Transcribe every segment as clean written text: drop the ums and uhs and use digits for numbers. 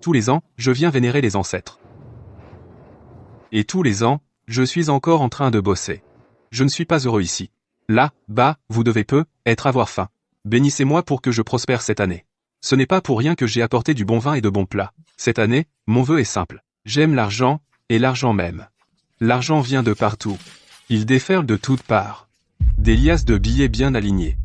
Tous les ans, je viens vénérer les ancêtres. Et tous les ans, je suis encore en train de bosser. Je ne suis pas heureux ici. Là, bas, vous devez avoir faim. Bénissez-moi pour que je prospère cette année. Ce n'est pas pour rien que j'ai apporté du bon vin et de bons plats. Cette année, mon vœu est simple. J'aime l'argent, et l'argent même. L'argent vient de partout. Il déferle de toutes parts. Des liasses de billets bien alignés.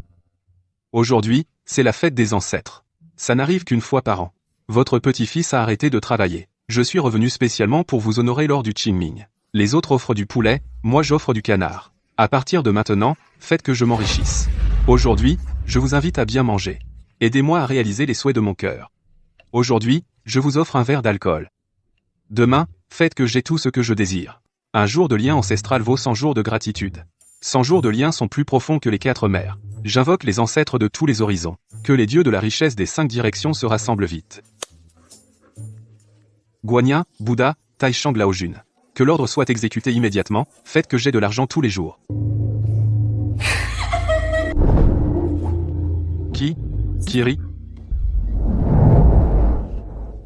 Aujourd'hui, c'est la fête des ancêtres. Ça n'arrive qu'une fois par an. Votre petit-fils a arrêté de travailler. Je suis revenu spécialement pour vous honorer lors du Qingming. Les autres offrent du poulet, moi j'offre du canard. À partir de maintenant, faites que je m'enrichisse. Aujourd'hui, je vous invite à bien manger. Aidez-moi à réaliser les souhaits de mon cœur. Aujourd'hui, je vous offre un verre d'alcool. Demain, faites que j'ai tout ce que je désire. Un jour de lien ancestral vaut 100 jours de gratitude. 100 jours de liens sont plus profonds que les 4 mers. J'invoque les ancêtres de tous les horizons. Que les dieux de la richesse des 5 directions se rassemblent vite. Guanyin, Bouddha, Taishang Laojun. Que l'ordre soit exécuté immédiatement, faites que j'ai de l'argent tous les jours. Qui rit?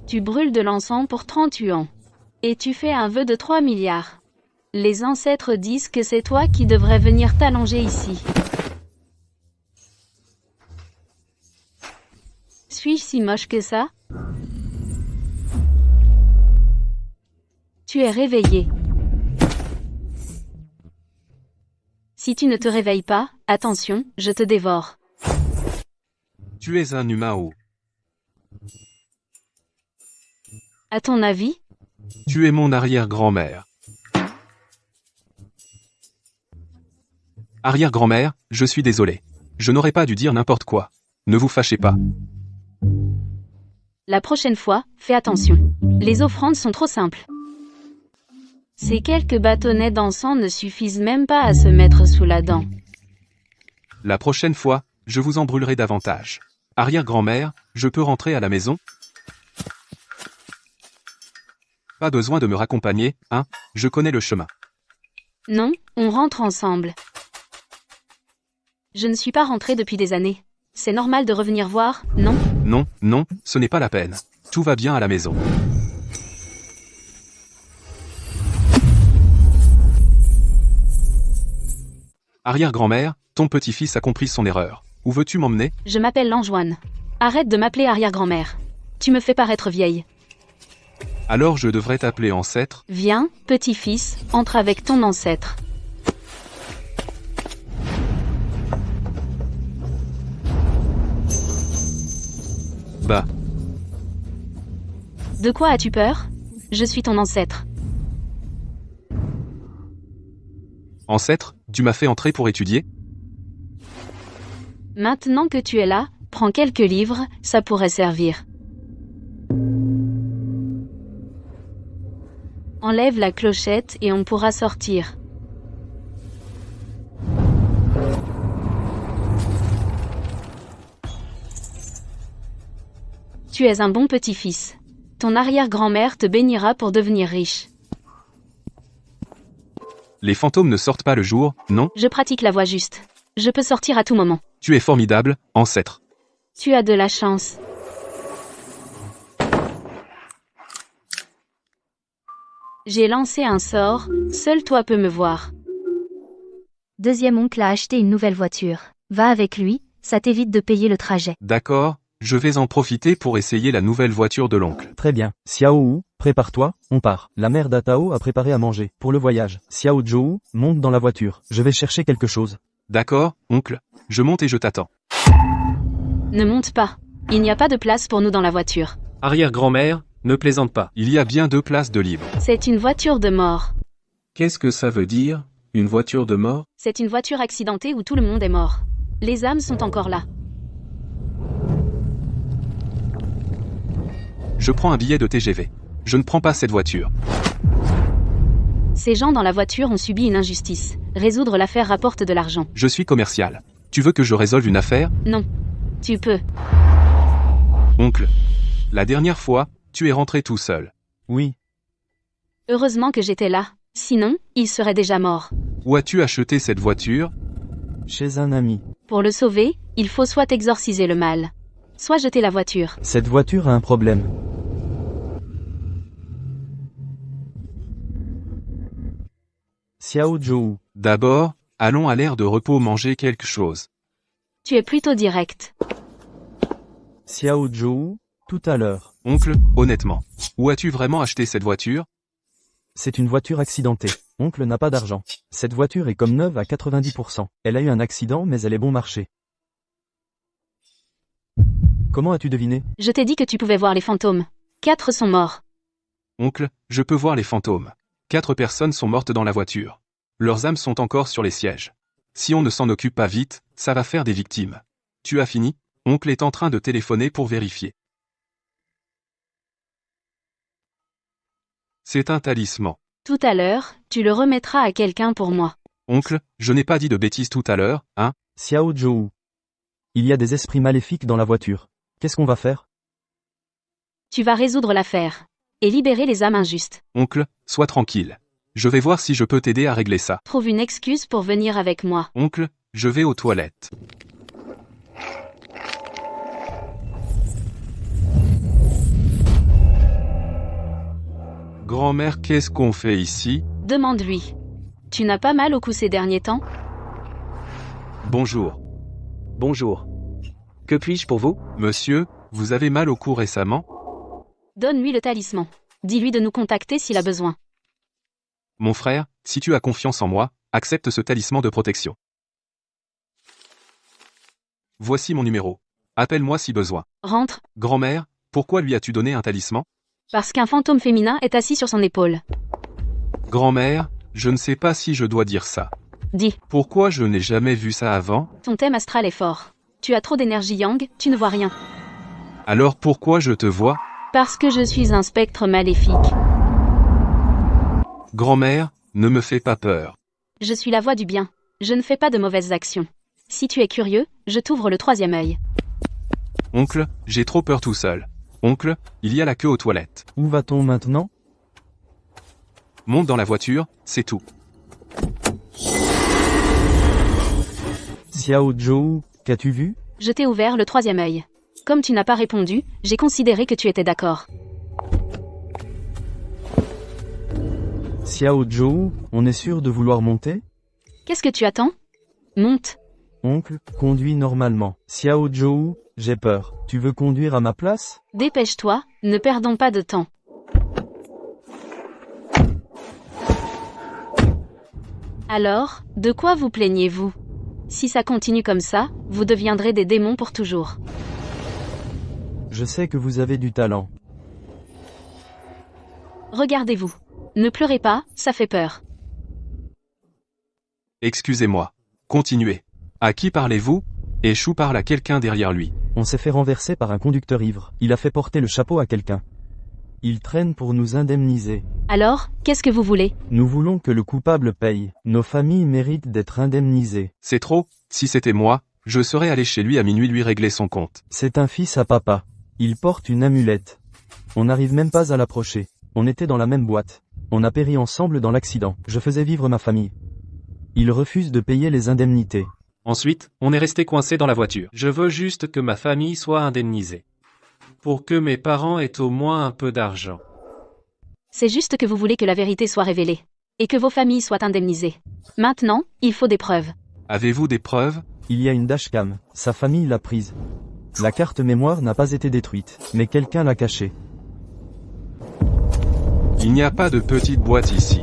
Tu brûles de l'encens pour 38 ans. Et tu fais un vœu de 3 milliards. Les ancêtres disent que c'est toi qui devrais venir t'allonger ici. Suis-je si moche que ça? Tu es réveillé. Si tu ne te réveilles pas, attention, je te dévore. Tu es un humain ou? À ton avis? Tu es mon arrière-grand-mère. Arrière-grand-mère, je suis désolé. Je n'aurais pas dû dire n'importe quoi. Ne vous fâchez pas. La prochaine fois, fais attention. Les offrandes sont trop simples. Ces quelques bâtonnets d'encens ne suffisent même pas à se mettre sous la dent. La prochaine fois, je vous en brûlerai davantage. Arrière-grand-mère, je peux rentrer à la maison? Pas besoin de me raccompagner, hein, je connais le chemin. Non, on rentre ensemble. Je ne suis pas rentrée depuis des années. C'est normal de revenir voir, non? Non, ce n'est pas la peine. Tout va bien à la maison. Arrière-grand-mère, ton petit-fils a compris son erreur. Où veux-tu m'emmener? Je m'appelle Lanjoine. Arrête de m'appeler arrière-grand-mère. Tu me fais paraître vieille. Alors je devrais t'appeler ancêtre? Viens, petit-fils, entre avec ton ancêtre. Bah. De quoi as-tu peur? Je suis ton ancêtre. Ancêtre, tu m'as fait entrer pour étudier? Maintenant que tu es là, prends quelques livres, ça pourrait servir. Enlève la clochette et on pourra sortir. Tu es un bon petit-fils. Ton arrière-grand-mère te bénira pour devenir riche. Les fantômes ne sortent pas le jour, non? Je pratique la voie juste. Je peux sortir à tout moment. Tu es formidable, ancêtre. Tu as de la chance. J'ai lancé un sort, seul toi peux me voir. Deuxième oncle a acheté une nouvelle voiture. Va avec lui, ça t'évite de payer le trajet. D'accord, je vais en profiter pour essayer la nouvelle voiture de l'oncle. Très bien. Xiao Wu, prépare-toi, on part. La mère d'Atao a préparé à manger pour le voyage. Xiao Zhou, monte dans la voiture. Je vais chercher quelque chose. D'accord, oncle, je monte et je t'attends. Ne monte pas. Il n'y a pas de place pour nous dans la voiture. Arrière-grand-mère, ne plaisante pas. Il y a bien 2 places de libre. C'est une voiture de mort. Qu'est-ce que ça veut dire, une voiture de mort? C'est une voiture accidentée où tout le monde est mort. Les âmes sont encore là. Je prends un billet de TGV. Je ne prends pas cette voiture. Ces gens dans la voiture ont subi une injustice. Résoudre l'affaire rapporte de l'argent. Je suis commercial. Tu veux que je résolve une affaire? Non. Tu peux. Oncle, la dernière fois, tu es rentré tout seul. Oui. Heureusement que j'étais là. Sinon, il serait déjà mort. Où as-tu acheté cette voiture? Chez un ami. Pour le sauver, il faut soit exorciser le mal, soit jeter la voiture. Cette voiture a un problème. Xiao Zhou. D'abord, allons à l'aire de repos manger quelque chose. Tu es plutôt direct. Xiao Zhou, tout à l'heure. Oncle, honnêtement, où as-tu vraiment acheté cette voiture? C'est une voiture accidentée. Oncle n'a pas d'argent. Cette voiture est comme neuve à 90%. Elle a eu un accident mais elle est bon marché. Comment as-tu deviné? Je t'ai dit que tu pouvais voir les fantômes. 4 sont morts. Oncle, je peux voir les fantômes. 4 personnes sont mortes dans la voiture. Leurs âmes sont encore sur les sièges. Si on ne s'en occupe pas vite, ça va faire des victimes. Tu as fini? Oncle est en train de téléphoner pour vérifier. C'est un talisman. Tout à l'heure, tu le remettras à quelqu'un pour moi. Oncle, je n'ai pas dit de bêtises tout à l'heure, hein? Xiao Zhou. Il y a des esprits maléfiques dans la voiture. Qu'est-ce qu'on va faire? Tu vas résoudre l'affaire. Et libérer les âmes injustes. Oncle, sois tranquille. Je vais voir si je peux t'aider à régler ça. Trouve une excuse pour venir avec moi. Oncle, je vais aux toilettes. Grand-mère, qu'est-ce qu'on fait ici? Demande-lui. Tu n'as pas mal au cou ces derniers temps? Bonjour. Bonjour. Que puis-je pour vous? Monsieur, vous avez mal au cou récemment? Donne-lui le talisman. Dis-lui de nous contacter s'il a besoin. Mon frère, si tu as confiance en moi, accepte ce talisman de protection. Voici mon numéro. Appelle-moi si besoin. Rentre, Grand-mère, pourquoi lui as-tu donné un talisman? parce qu'un fantôme féminin est assis sur son épaule. Grand-mère, je ne sais pas si je dois dire ça. Dis, Pourquoi je n'ai jamais vu ça avant? ton thème astral est fort. Tu as trop d'énergie yang, tu ne vois rien. Alors pourquoi je te vois? Parce que je suis un spectre maléfique. Grand-mère, ne me fais pas peur. Je suis la voix du bien. Je ne fais pas de mauvaises actions. Si tu es curieux, je t'ouvre le 3e œil. Oncle, j'ai trop peur tout seul. Oncle, il y a la queue aux toilettes. Où va-t-on maintenant? Monte dans la voiture, c'est tout. Xiao Zhou, qu'as-tu vu? Je t'ai ouvert le 3e œil. Comme tu n'as pas répondu, j'ai considéré que tu étais d'accord. Xiao Zhou, on est sûr de vouloir monter? Qu'est-ce que tu attends? Monte. Oncle, conduis normalement. Xiao Zhou, j'ai peur. Tu veux conduire à ma place? Dépêche-toi, ne perdons pas de temps. Alors, de quoi vous plaignez-vous? Si ça continue comme ça, vous deviendrez des démons pour toujours. Je sais que vous avez du talent. Regardez-vous. Ne pleurez pas, ça fait peur. Excusez-moi. Continuez. À qui parlez-vous? Échoue parle à quelqu'un derrière lui. On s'est fait renverser par un conducteur ivre. Il a fait porter le chapeau à quelqu'un. Il traîne pour nous indemniser. Alors, qu'est-ce que vous voulez? Nous voulons que le coupable paye. Nos familles méritent d'être indemnisées. C'est trop? Si c'était moi, je serais allé chez lui à minuit lui régler son compte. C'est un fils à papa. Il porte une amulette. On n'arrive même pas à l'approcher. On était dans la même boîte. On a péri ensemble dans l'accident. Je faisais vivre ma famille. Il refuse de payer les indemnités. Ensuite, on est resté coincé dans la voiture. Je veux juste que ma famille soit indemnisée. Pour que mes parents aient au moins un peu d'argent. C'est juste que vous voulez que la vérité soit révélée. Et que vos familles soient indemnisées. Maintenant, il faut des preuves. Avez-vous des preuves? Il y a une dashcam. Sa famille l'a prise. La carte mémoire n'a pas été détruite, mais quelqu'un l'a cachée. Il n'y a pas de petite boîte ici.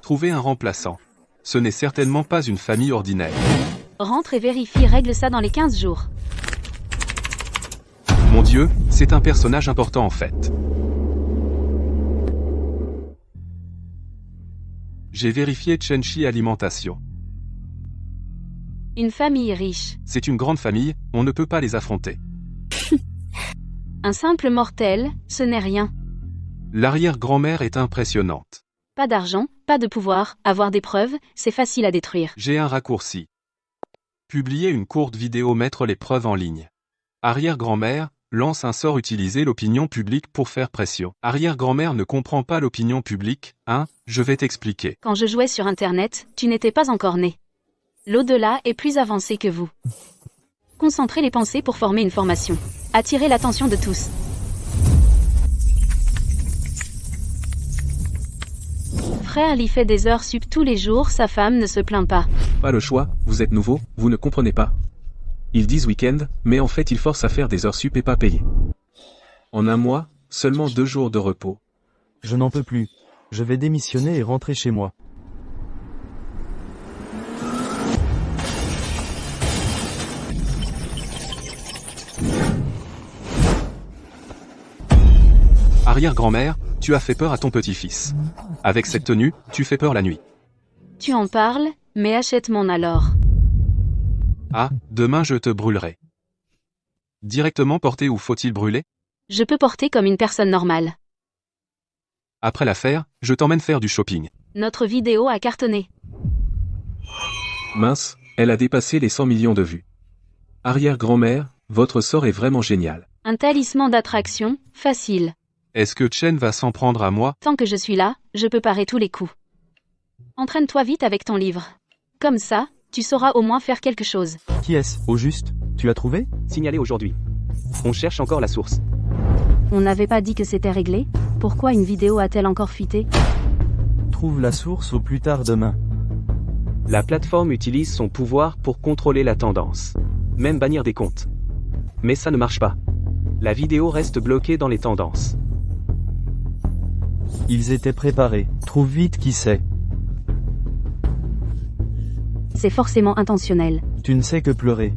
Trouvez un remplaçant. Ce n'est certainement pas une famille ordinaire. Rentre et vérifie, règle ça dans les 15 jours. Mon Dieu, c'est un personnage important en fait. J'ai vérifié Chenchi Alimentation. Une famille riche. C'est une grande famille, on ne peut pas les affronter. Un simple mortel, ce n'est rien. L'arrière-grand-mère est impressionnante. Pas d'argent, pas de pouvoir, avoir des preuves, c'est facile à détruire. J'ai un raccourci. Publier une courte vidéo, mettre les preuves en ligne. Arrière-grand-mère, lance un sort, utiliser l'opinion publique pour faire pression. Arrière-grand-mère ne comprend pas l'opinion publique, hein, je vais t'expliquer. Quand je jouais sur Internet, tu n'étais pas encore né. L'au-delà est plus avancé que vous. Concentrer les pensées pour former une formation. Attirer l'attention de tous. Frère Lee fait des heures sup tous les jours, sa femme ne se plaint pas. Pas le choix, vous êtes nouveau, vous ne comprenez pas. Ils disent week-end, mais en fait ils forcent à faire des heures sup et pas payées. En un mois, seulement 2 jours de repos. Je n'en peux plus. Je vais démissionner et rentrer chez moi. Arrière-grand-mère, tu as fait peur à ton petit-fils. Avec cette tenue, tu fais peur la nuit. Tu en parles, mais achète-m'en alors. Ah, demain je te brûlerai. Directement porté ou faut-il brûler? Je peux porter comme une personne normale. Après l'affaire, je t'emmène faire du shopping. Notre vidéo a cartonné. Mince, elle a dépassé les 100 millions de vues. Arrière-grand-mère, votre sort est vraiment génial. Un talisman d'attraction, facile. Est-ce que Chen va s'en prendre à moi? Tant que je suis là, je peux parer tous les coups. Entraîne-toi vite avec ton livre. Comme ça, tu sauras au moins faire quelque chose. Qui est-ce, au juste? Tu l'as trouvé? Signalé aujourd'hui. On cherche encore la source. On n'avait pas dit que c'était réglé? Pourquoi une vidéo a-t-elle encore fuité? Trouve la source au plus tard demain. La plateforme utilise son pouvoir pour contrôler la tendance. Même bannir des comptes. Mais ça ne marche pas. La vidéo reste bloquée dans les tendances. Ils étaient préparés. Trouve vite qui c'est. C'est forcément intentionnel. Tu ne sais que pleurer.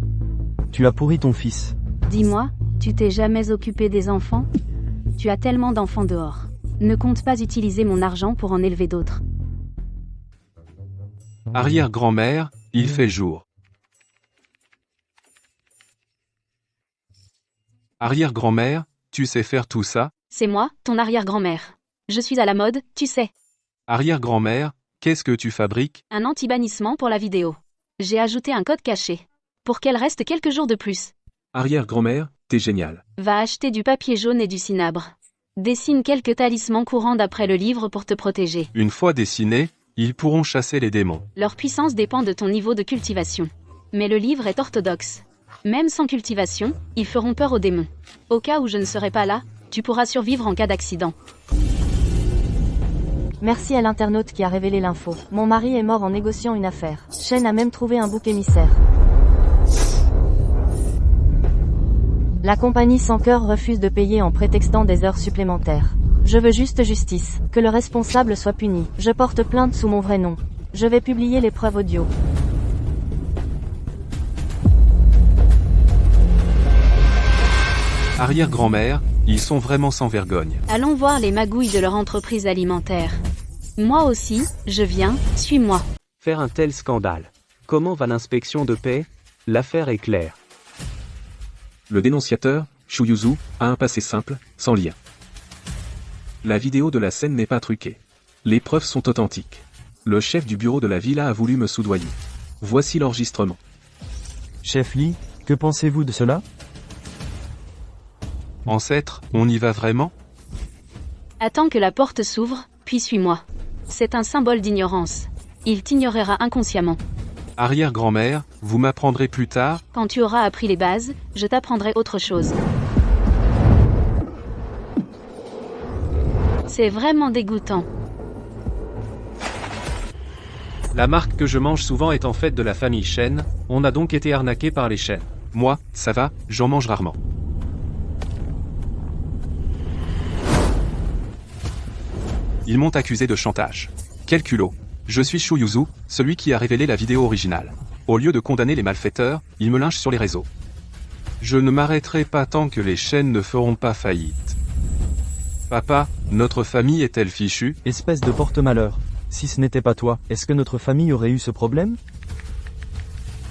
Tu as pourri ton fils. Dis-moi, tu t'es jamais occupé des enfants? Tu as tellement d'enfants dehors. Ne compte pas utiliser mon argent pour en élever d'autres. Arrière-grand-mère, il fait jour. Arrière-grand-mère, tu sais faire tout ça? C'est moi, ton arrière-grand-mère. Je suis à la mode, tu sais. Arrière-grand-mère, qu'est-ce que tu fabriques? Un anti-bannissement pour la vidéo. J'ai ajouté un code caché. Pour qu'elle reste quelques jours de plus. Arrière-grand-mère, t'es génial. Va acheter du papier jaune et du cinabre. Dessine quelques talismans courants d'après le livre pour te protéger. Une fois dessinés, ils pourront chasser les démons. Leur puissance dépend de ton niveau de cultivation. Mais le livre est orthodoxe. Même sans cultivation, ils feront peur aux démons. Au cas où je ne serai pas là, tu pourras survivre en cas d'accident. Merci à l'internaute qui a révélé l'info. Mon mari est mort en négociant une affaire. Shen a même trouvé un bouc émissaire. La compagnie Sans Cœur refuse de payer en prétextant des heures supplémentaires. Je veux juste justice. Que le responsable soit puni. Je porte plainte sous mon vrai nom. Je vais publier les preuves audio. Arrière-grand-mère, ils sont vraiment sans vergogne. Allons voir les magouilles de leur entreprise alimentaire. Moi aussi, je viens, suis-moi. Faire un tel scandale. Comment va l'inspection de paix? L'affaire est claire. Le dénonciateur, Shu Yuzu, a un passé simple, sans lien. La vidéo de la scène n'est pas truquée. Les preuves sont authentiques. Le chef du bureau de la villa a voulu me soudoyer. Voici l'enregistrement. Chef Lee, que pensez-vous de cela? Ancêtre, on y va vraiment? Attends que la porte s'ouvre, puis suis-moi. C'est un symbole d'ignorance. Il t'ignorera inconsciemment. Arrière-grand-mère, vous m'apprendrez plus tard? Quand tu auras appris les bases, je t'apprendrai autre chose. C'est vraiment dégoûtant. La marque que je mange souvent est en fait de la famille Shen, on a donc été arnaqué par les Shen. Moi, ça va, j'en mange rarement. Ils m'ont accusé de chantage. Quel culot. Je suis Shu Yuzu, celui qui a révélé la vidéo originale. Au lieu de condamner les malfaiteurs, ils me lynchent sur les réseaux. Je ne m'arrêterai pas tant que les chaînes ne feront pas faillite. Papa, notre famille est-elle fichue? Espèce de porte-malheur. Si ce n'était pas toi, est-ce que notre famille aurait eu ce problème?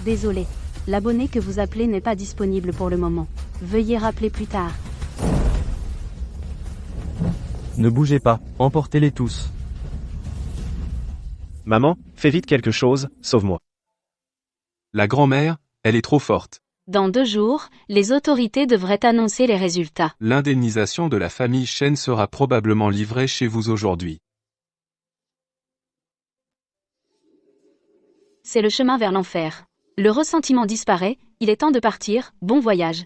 Désolé. L'abonné que vous appelez n'est pas disponible pour le moment. Veuillez rappeler plus tard. Ne bougez pas, emportez-les tous. Maman, fais vite quelque chose, sauve-moi. La grand-mère, elle est trop forte. Dans 2 jours, les autorités devraient annoncer les résultats. L'indemnisation de la famille Shen sera probablement livrée chez vous aujourd'hui. C'est le chemin vers l'enfer. Le ressentiment disparaît, il est temps de partir, bon voyage.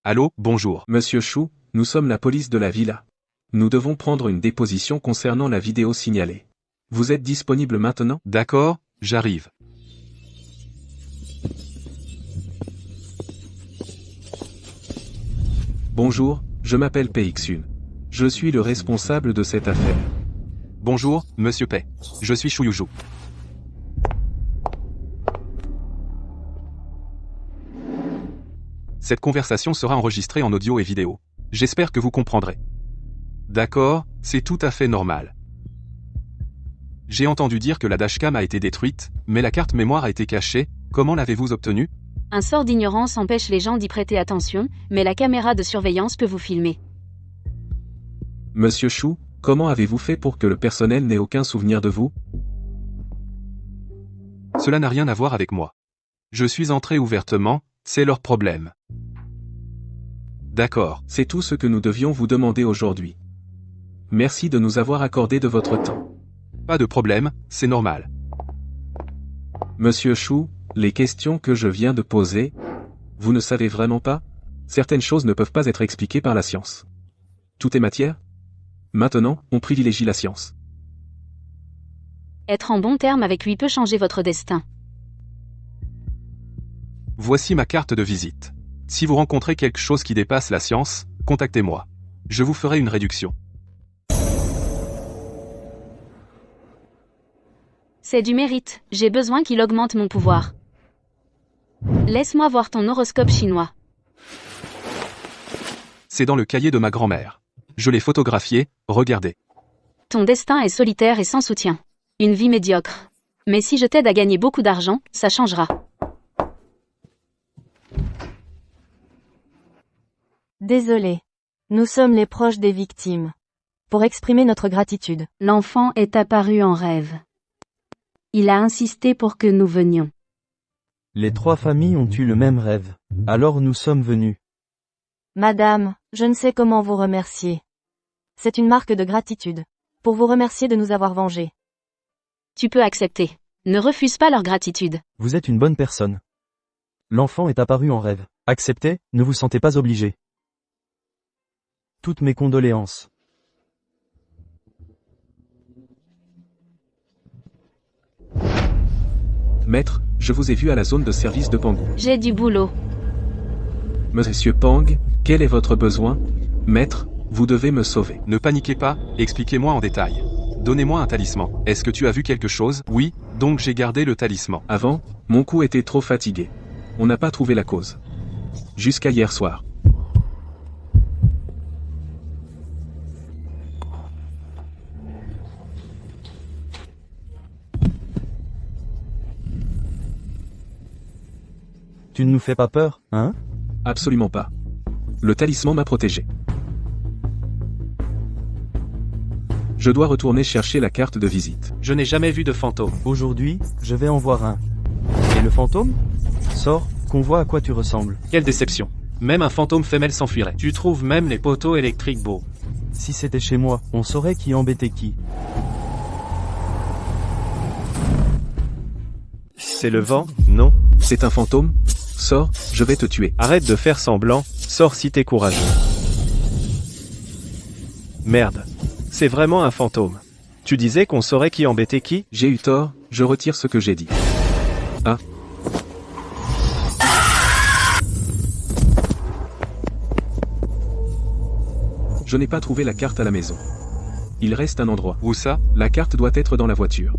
Allô, bonjour. Monsieur Chou, nous sommes la police de la villa. Nous devons prendre une déposition concernant la vidéo signalée. Vous êtes disponible maintenant? D'accord, j'arrive. Bonjour, je m'appelle PXUN. Je suis le responsable de cette affaire. Bonjour, Monsieur Pei. Je suis Shuyuju. Cette conversation sera enregistrée en audio et vidéo. J'espère que vous comprendrez. D'accord, c'est tout à fait normal. J'ai entendu dire que la dashcam a été détruite, mais la carte mémoire a été cachée. Comment l'avez-vous obtenue? Un sort d'ignorance empêche les gens d'y prêter attention, mais la caméra de surveillance peut vous filmer. Monsieur Chou, comment avez-vous fait pour que le personnel n'ait aucun souvenir de vous? Cela n'a rien à voir avec moi. Je suis entré ouvertement, c'est leur problème. D'accord. C'est tout ce que nous devions vous demander aujourd'hui. Merci de nous avoir accordé de votre temps. Pas de problème, c'est normal. Monsieur Chou, les questions que je viens de poser, vous ne savez vraiment pas? Certaines choses ne peuvent pas être expliquées par la science. Tout est matière? Maintenant, on privilégie la science. Être en bon terme avec lui peut changer votre destin. Voici ma carte de visite. Si vous rencontrez quelque chose qui dépasse la science, contactez-moi. Je vous ferai une réduction. C'est du mérite, j'ai besoin qu'il augmente mon pouvoir. Laisse-moi voir ton horoscope chinois. C'est dans le cahier de ma grand-mère. Je l'ai photographié, regardez. Ton destin est solitaire et sans soutien. Une vie médiocre. Mais si je t'aide à gagner beaucoup d'argent, ça changera. Désolé. Nous sommes les proches des victimes. Pour exprimer notre gratitude. L'enfant est apparu en rêve. Il a insisté pour que nous venions. Les trois familles ont eu le même rêve. Alors nous sommes venus. Madame, je ne sais comment vous remercier. C'est une marque de gratitude. Pour vous remercier de nous avoir vengés. Tu peux accepter. Ne refuse pas leur gratitude. Vous êtes une bonne personne. L'enfant est apparu en rêve. Acceptez, ne vous sentez pas obligé. Toutes mes condoléances. Maître, je vous ai vu à la zone de service de Pangou. J'ai du boulot. Monsieur Pang, quel est votre besoin? Maître, vous devez me sauver. Ne paniquez pas, expliquez-moi en détail. Donnez-moi un talisman. Est-ce que tu as vu quelque chose? Oui, donc j'ai gardé le talisman. Avant, mon cou était trop fatigué. On n'a pas trouvé la cause. Jusqu'à hier soir. Tu ne nous fais pas peur, hein? Absolument pas. Le talisman m'a protégé. Je dois retourner chercher la carte de visite. Je n'ai jamais vu de fantôme. Aujourd'hui, je vais en voir un. Et le fantôme? Sors, qu'on voit à quoi tu ressembles. Quelle déception. Même un fantôme femelle s'enfuirait. Tu trouves même les poteaux électriques beaux. Si c'était chez moi, on saurait qui embêtait qui. C'est le vent? Non. C'est un fantôme? Sors, je vais te tuer. Arrête de faire semblant, sors si t'es courageux. Merde. C'est vraiment un fantôme. Tu disais qu'on saurait qui embêtait qui? J'ai eu tort, je retire ce que j'ai dit. Ah. Je n'ai pas trouvé la carte à la maison. Il reste un endroit. Où ça? La carte doit être dans la voiture.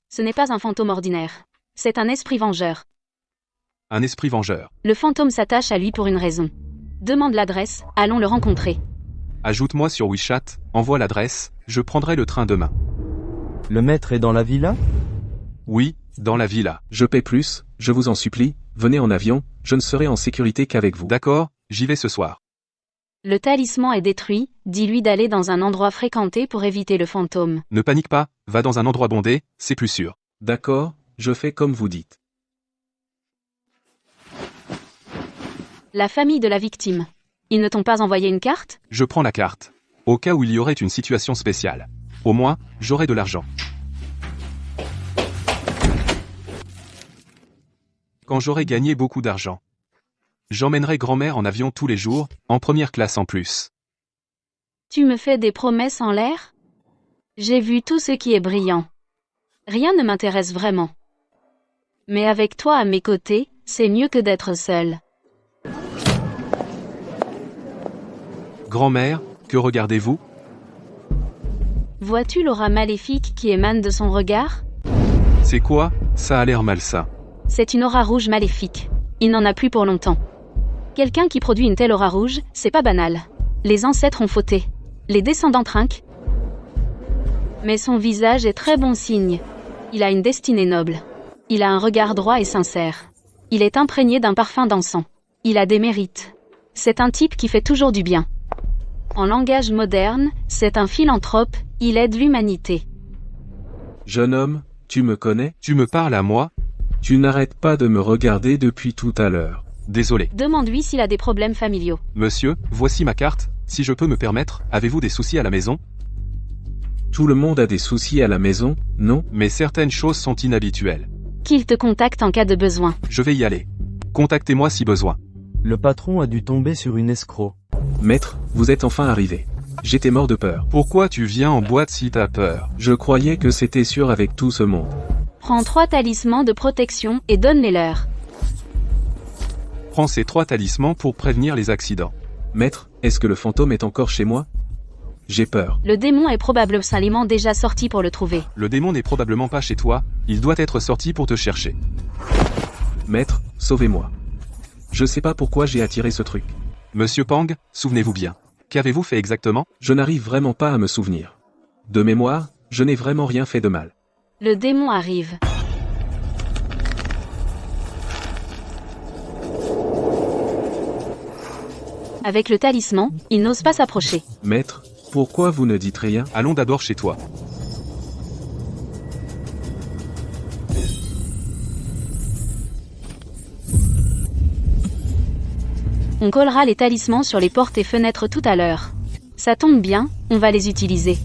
Ce n'est pas un fantôme ordinaire. C'est un esprit vengeur. Un esprit vengeur. Le fantôme s'attache à lui pour une raison. Demande l'adresse, allons le rencontrer. Ajoute-moi sur WeChat, envoie l'adresse, je prendrai le train demain. Le maître est dans la villa? Oui, dans la villa. Je paie plus, je vous en supplie, venez en avion, je ne serai en sécurité qu'avec vous. D'accord, j'y vais ce soir. Le talisman est détruit, dis-lui d'aller dans un endroit fréquenté pour éviter le fantôme. Ne panique pas, va dans un endroit bondé, c'est plus sûr. D'accord, je fais comme vous dites. La famille de la victime. Ils ne t'ont pas envoyé une carte? Je prends la carte. au cas où il y aurait une situation spéciale. Au moins, j'aurai de l'argent. Quand j'aurai gagné beaucoup d'argent, j'emmènerai grand-mère en avion tous les jours, en première classe en plus. Tu me fais des promesses en l'air? J'ai vu tout ce qui est brillant. Rien ne m'intéresse vraiment. Mais avec toi à mes côtés, c'est mieux que d'être seul. Grand-mère, que regardez-vous? Vois-tu l'aura maléfique qui émane de son regard? C'est quoi? Ça a l'air malsain. C'est une aura rouge maléfique. Il n'en a plus pour longtemps. Quelqu'un qui produit une telle aura rouge, c'est pas banal. Les ancêtres ont fauté. Les descendants trinquent. Mais son visage est très bon signe. Il a une destinée noble. Il a un regard droit et sincère. Il est imprégné d'un parfum d'encens. Il a des mérites. C'est un type qui fait toujours du bien. En langage moderne, c'est un philanthrope, il aide l'humanité. Jeune homme, tu me connais? Tu me parles à moi? Tu n'arrêtes pas de me regarder depuis tout à l'heure. Désolé. Demande-lui s'il a des problèmes familiaux. Monsieur, voici ma carte, si je peux me permettre, avez-vous des soucis à la maison? Tout le monde a des soucis à la maison, non? Mais certaines choses sont inhabituelles. Qu'il te contacte en cas de besoin. Je vais y aller. Contactez-moi si besoin. Le patron a dû tomber sur une escroc. Maître, vous êtes enfin arrivé. J'étais mort de peur. Pourquoi tu viens en boîte si t'as peur? Je croyais que c'était sûr avec tout ce monde. Prends 3 talismans de protection et donne-les-leur. Prends ces 3 talismans pour prévenir les accidents. Maître, est-ce que le fantôme est encore chez moi? J'ai peur. Le démon est probablement déjà sorti pour le trouver. Le démon n'est probablement pas chez toi, il doit être sorti pour te chercher. Maître, sauvez-moi. Je sais pas pourquoi j'ai attiré ce truc. Monsieur Pang, souvenez-vous bien. Qu'avez-vous fait exactement? Je n'arrive vraiment pas à me souvenir. De mémoire, je n'ai vraiment rien fait de mal. Le démon arrive. Avec le talisman, il n'ose pas s'approcher. Maître, pourquoi vous ne dites rien? Allons d'abord chez toi. On collera les talismans sur les portes et fenêtres tout à l'heure. Ça tombe bien, on va les utiliser.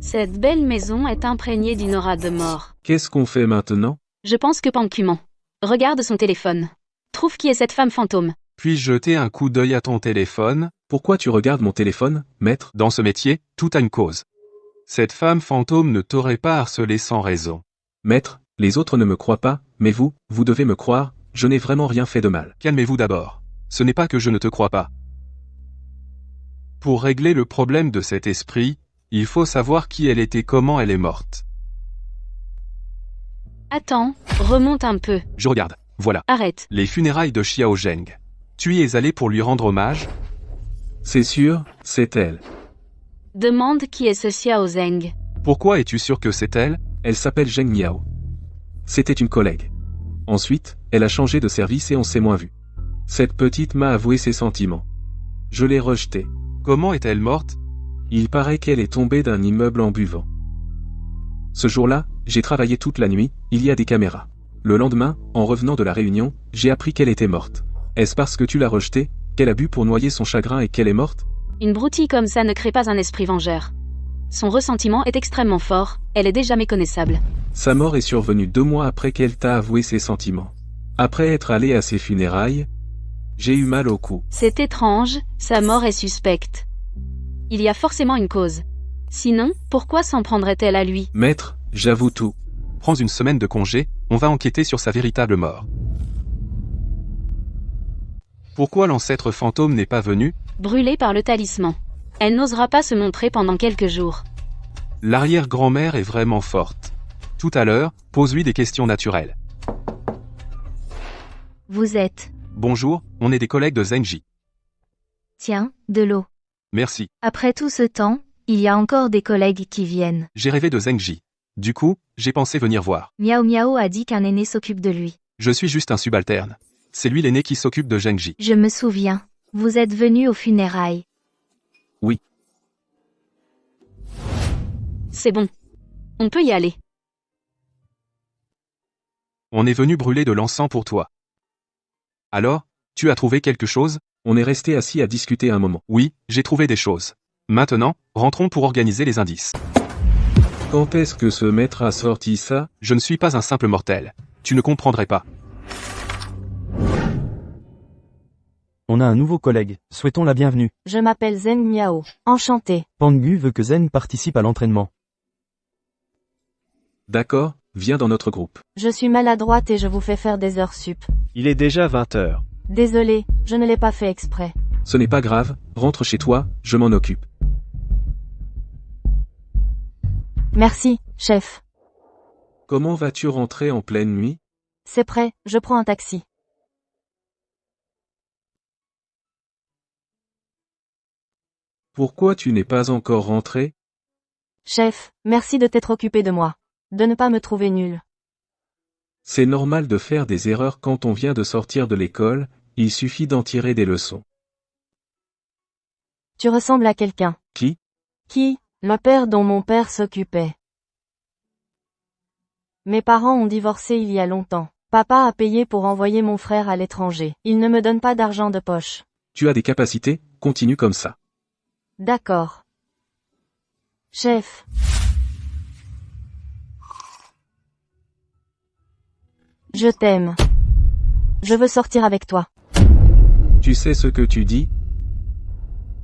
Cette belle maison est imprégnée d'une aura de mort. Qu'est-ce qu'on fait maintenant? Je pense que Pancuman regarde son téléphone. Trouve qui est cette femme fantôme. Puis-je jeter un coup d'œil à ton téléphone? Pourquoi tu regardes mon téléphone, maître? Dans ce métier, tout a une cause. Cette femme fantôme ne t'aurait pas harcelé sans raison. Maître, les autres ne me croient pas, mais vous devez me croire, je n'ai vraiment rien fait de mal. Calmez-vous d'abord. Ce n'est pas que je ne te crois pas. Pour régler le problème de cet esprit, il faut savoir qui elle était, comment elle est morte. Attends, remonte un peu. Je regarde. Voilà. Arrête. Les funérailles de Xiao Zheng. Tu y es allé pour lui rendre hommage? C'est sûr, c'est elle. Demande qui est ce Xiao Zheng. Pourquoi es-tu sûr que c'est elle? Elle s'appelle Zheng Miao. C'était une collègue. Ensuite, elle a changé de service et on s'est moins vu. Cette petite m'a avoué ses sentiments. Je l'ai rejetée. Comment est-elle morte? Il paraît qu'elle est tombée d'un immeuble en buvant. Ce jour-là, j'ai travaillé toute la nuit, il y a des caméras. Le lendemain, en revenant de la réunion, j'ai appris qu'elle était morte. Est-ce parce que tu l'as rejetée, qu'elle a bu pour noyer son chagrin et qu'elle est morte? Une broutille comme ça ne crée pas un esprit vengeur. Son ressentiment est extrêmement fort, elle est déjà méconnaissable. Sa mort est survenue 2 mois après qu'elle t'a avoué ses sentiments. Après être allé à ses funérailles, j'ai eu mal au cou. C'est étrange, sa mort est suspecte. Il y a forcément une cause. Sinon, pourquoi s'en prendrait-elle à lui? Maître, j'avoue tout. Prends une semaine de congé, on va enquêter sur sa véritable mort. Pourquoi l'ancêtre fantôme n'est pas venu? Brûlée par le talisman. Elle n'osera pas se montrer pendant quelques jours. L'arrière-grand-mère est vraiment forte. Tout à l'heure, pose-lui des questions naturelles. Vous êtes. Bonjour, on est des collègues de Zhengji. Tiens, de l'eau. Merci. Après tout ce temps, il y a encore des collègues qui viennent. J'ai rêvé de Zhengji. Du coup, j'ai pensé venir voir. Miao Miao a dit qu'un aîné s'occupe de lui. Je suis juste un subalterne. C'est lui l'aîné qui s'occupe de Zhengji. Je me souviens. Vous êtes venu aux funérailles. Oui. C'est bon. On peut y aller. On est venu brûler de l'encens pour toi. Alors, tu as trouvé quelque chose? On est resté assis à discuter un moment. Oui, j'ai trouvé des choses. Maintenant, rentrons pour organiser les indices. Quand est-ce que ce maître a sorti ça? Je ne suis pas un simple mortel. Tu ne comprendrais pas. On a un nouveau collègue, souhaitons la bienvenue. Je m'appelle Zeng Miao. Enchanté. Pangu veut que Zen participe à l'entraînement. D'accord, viens dans notre groupe. Je suis maladroite et je vous fais faire des heures sup. Il est déjà 20 heures. Désolé, je ne l'ai pas fait exprès. Ce n'est pas grave, rentre chez toi, je m'en occupe. Merci, chef. Comment vas-tu rentrer en pleine nuit? C'est prêt, je prends un taxi. Pourquoi tu n'es pas encore rentré? Chef, merci de t'être occupé de moi. De ne pas me trouver nul. C'est normal de faire des erreurs quand on vient de sortir de l'école, il suffit d'en tirer des leçons. Tu ressembles à quelqu'un. Qui? Qui? Le père dont mon père s'occupait. Mes parents ont divorcé il y a longtemps. Papa a payé pour envoyer mon frère à l'étranger. Il ne me donne pas d'argent de poche. Tu as des capacités, continue comme ça. D'accord. Chef. Je t'aime. Je veux sortir avec toi. Tu sais ce que tu dis?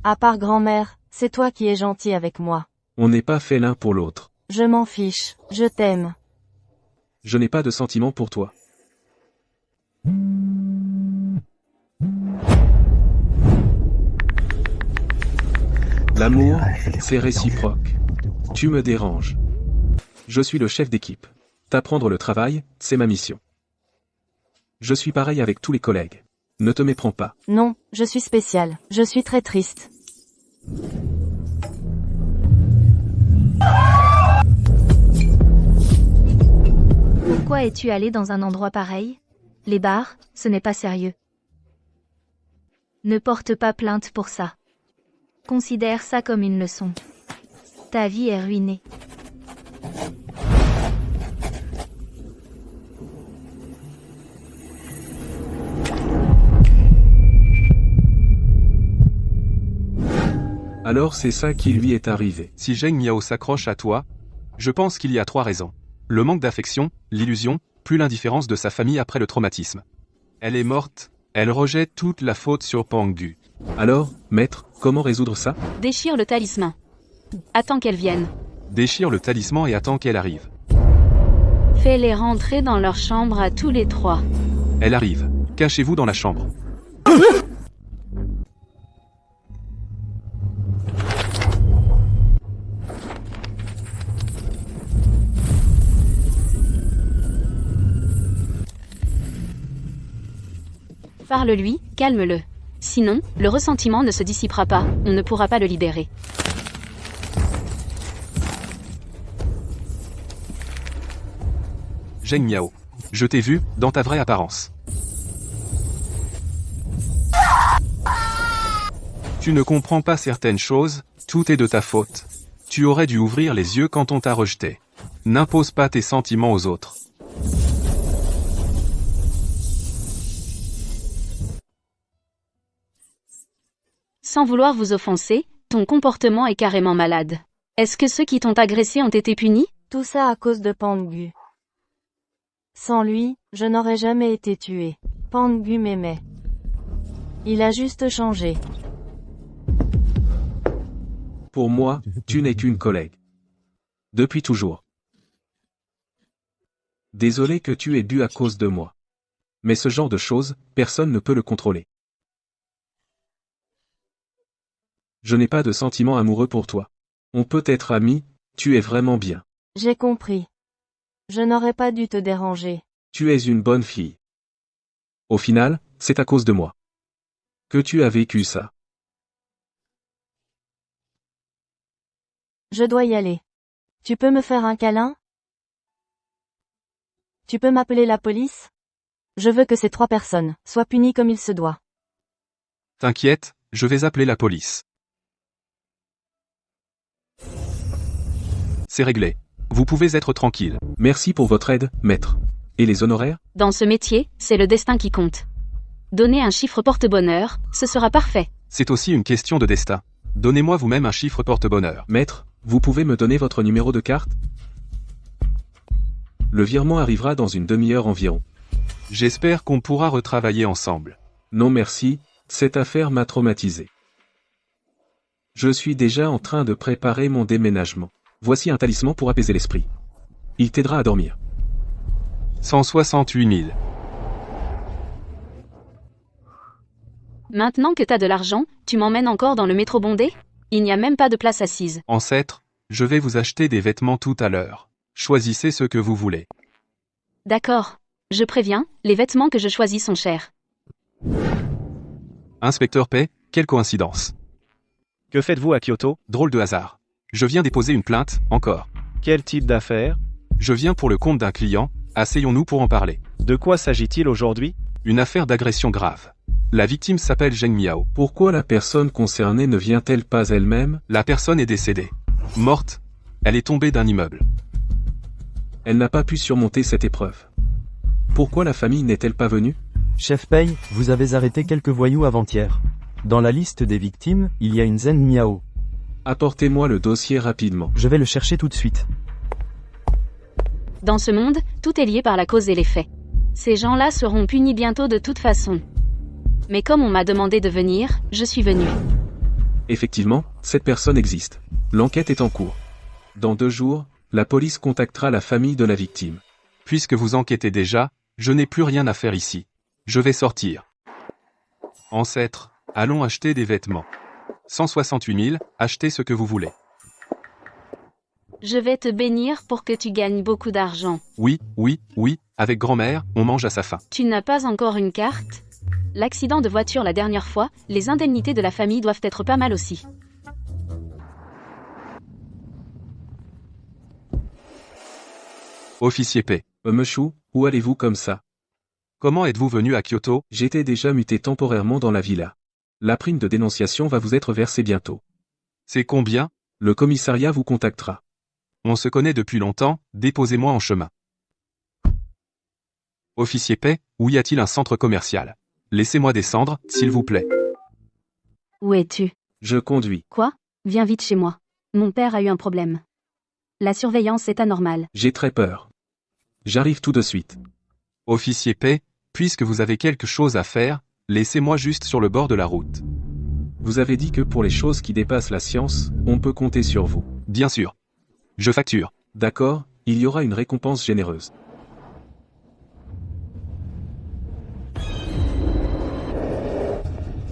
À part grand-mère, c'est toi qui es gentil avec moi. On n'est pas fait l'un pour l'autre. Je m'en fiche. Je t'aime. Je n'ai pas de sentiments pour toi. L'amour, c'est réciproque. Tu me déranges. Je suis le chef d'équipe. T'apprendre le travail, c'est ma mission. Je suis pareil avec tous les collègues. Ne te méprends pas. Non, je suis spécial. Je suis très triste. Pourquoi es-tu allé dans un endroit pareil? Les bars, ce n'est pas sérieux. Ne porte pas plainte pour ça. Considère ça comme une leçon. Ta vie est ruinée. Alors c'est ça qui lui est arrivé. Si Zheng Miao s'accroche à toi, je pense qu'il y a 3 raisons. Le manque d'affection, l'illusion, plus l'indifférence de sa famille après le traumatisme. Elle est morte, elle rejette toute la faute sur Pangu. Alors, maître, comment résoudre ça? Déchire le talisman. Attends qu'elle vienne. Déchire le talisman et attends qu'elle arrive. Fais-les rentrer dans leur chambre à tous les 3. Elle arrive. Cachez-vous dans la chambre. Parle-lui, calme-le. Sinon, le ressentiment ne se dissipera pas, on ne pourra pas le libérer. Zheng Miao. Je t'ai vu, dans ta vraie apparence. Tu ne comprends pas certaines choses, tout est de ta faute. Tu aurais dû ouvrir les yeux quand on t'a rejeté. N'impose pas tes sentiments aux autres. Sans vouloir vous offenser, ton comportement est carrément malade. Est-ce que ceux qui t'ont agressé ont été punis? Tout ça à cause de Pangu. Sans lui, je n'aurais jamais été tué. Pangu m'aimait. Il a juste changé. Pour moi, tu n'es qu'une collègue. Depuis toujours. Désolé que tu aies bu à cause de moi. Mais ce genre de choses, personne ne peut le contrôler. Je n'ai pas de sentiments amoureux pour toi. On peut être amis, tu es vraiment bien. J'ai compris. Je n'aurais pas dû te déranger. Tu es une bonne fille. Au final, c'est à cause de moi que tu as vécu ça. Je dois y aller. Tu peux me faire un câlin? Tu peux m'appeler la police? Je veux que ces 3 personnes soient punies comme il se doit. T'inquiète, je vais appeler la police. C'est réglé. Vous pouvez être tranquille. Merci pour votre aide, maître. Et les honoraires? Dans ce métier, c'est le destin qui compte. Donnez un chiffre porte-bonheur, ce sera parfait. C'est aussi une question de destin. Donnez-moi vous-même un chiffre porte-bonheur. Maître, vous pouvez me donner votre numéro de carte? Le virement arrivera dans une demi-heure environ. J'espère qu'on pourra retravailler ensemble. Non merci, cette affaire m'a traumatisé. Je suis déjà en train de préparer mon déménagement. Voici un talisman pour apaiser l'esprit. Il t'aidera à dormir. 168 000. Maintenant que t'as de l'argent, tu m'emmènes encore dans le métro bondé? Il n'y a même pas de place assise. Ancêtre, je vais vous acheter des vêtements tout à l'heure. Choisissez ce que vous voulez. D'accord. Je préviens, les vêtements que je choisis sont chers. Inspecteur Pei, quelle coïncidence. Que faites-vous à Kyoto? Drôle de hasard. Je viens déposer une plainte, encore. Quel type d'affaires? Je viens pour le compte d'un client, asseyons-nous pour en parler. De quoi s'agit-il aujourd'hui? Une affaire d'agression grave. La victime s'appelle Zheng Miao. Pourquoi la personne concernée ne vient-elle pas elle-même? La personne est décédée. Morte. Elle est tombée d'un immeuble. Elle n'a pas pu surmonter cette épreuve. Pourquoi la famille n'est-elle pas venue? Chef Pei, vous avez arrêté quelques voyous avant-hier. Dans la liste des victimes, il y a une Zheng Miao. Apportez-moi le dossier rapidement. Je vais le chercher tout de suite. Dans ce monde, tout est lié par la cause et l'effet. Ces gens-là seront punis bientôt de toute façon. Mais comme on m'a demandé de venir, je suis venu. Effectivement, cette personne existe. L'enquête est en cours. Dans 2 jours, la police contactera la famille de la victime. Puisque vous enquêtez déjà, je n'ai plus rien à faire ici. Je vais sortir. Ancêtre, allons acheter des vêtements. 168 000, achetez ce que vous voulez. Je vais te bénir pour que tu gagnes beaucoup d'argent. Oui, oui, oui, avec grand-mère, on mange à sa faim. Tu n'as pas encore une carte? L'accident de voiture la dernière fois, les indemnités de la famille doivent être pas mal aussi. Officier P. Monsieur, où allez-vous comme ça? Comment êtes-vous venu à Kyoto? J'étais déjà muté temporairement dans la villa. La prime de dénonciation va vous être versée bientôt. C'est combien? Le commissariat vous contactera. On se connaît depuis longtemps, déposez-moi en chemin. Officier Pei, où y a-t-il un centre commercial? Laissez-moi descendre, s'il vous plaît. Où es-tu? Je conduis. Quoi? Viens vite chez moi. Mon père a eu un problème. La surveillance est anormale. J'ai très peur. J'arrive tout de suite. Officier Pei, puisque vous avez quelque chose à faire, laissez-moi juste sur le bord de la route. Vous avez dit que pour les choses qui dépassent la science, on peut compter sur vous. Bien sûr. Je facture. D'accord, il y aura une récompense généreuse.